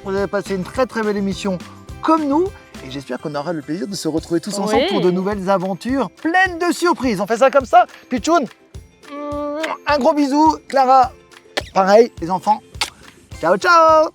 vous avez passé une très très belle émission comme nous. Et j'espère qu'on aura le plaisir de se retrouver tous ensemble Oui. pour de nouvelles aventures pleines de surprises. On fait ça comme ça? Pitchoun, un gros bisou. Clara, pareil, les enfants. Ciao, ciao!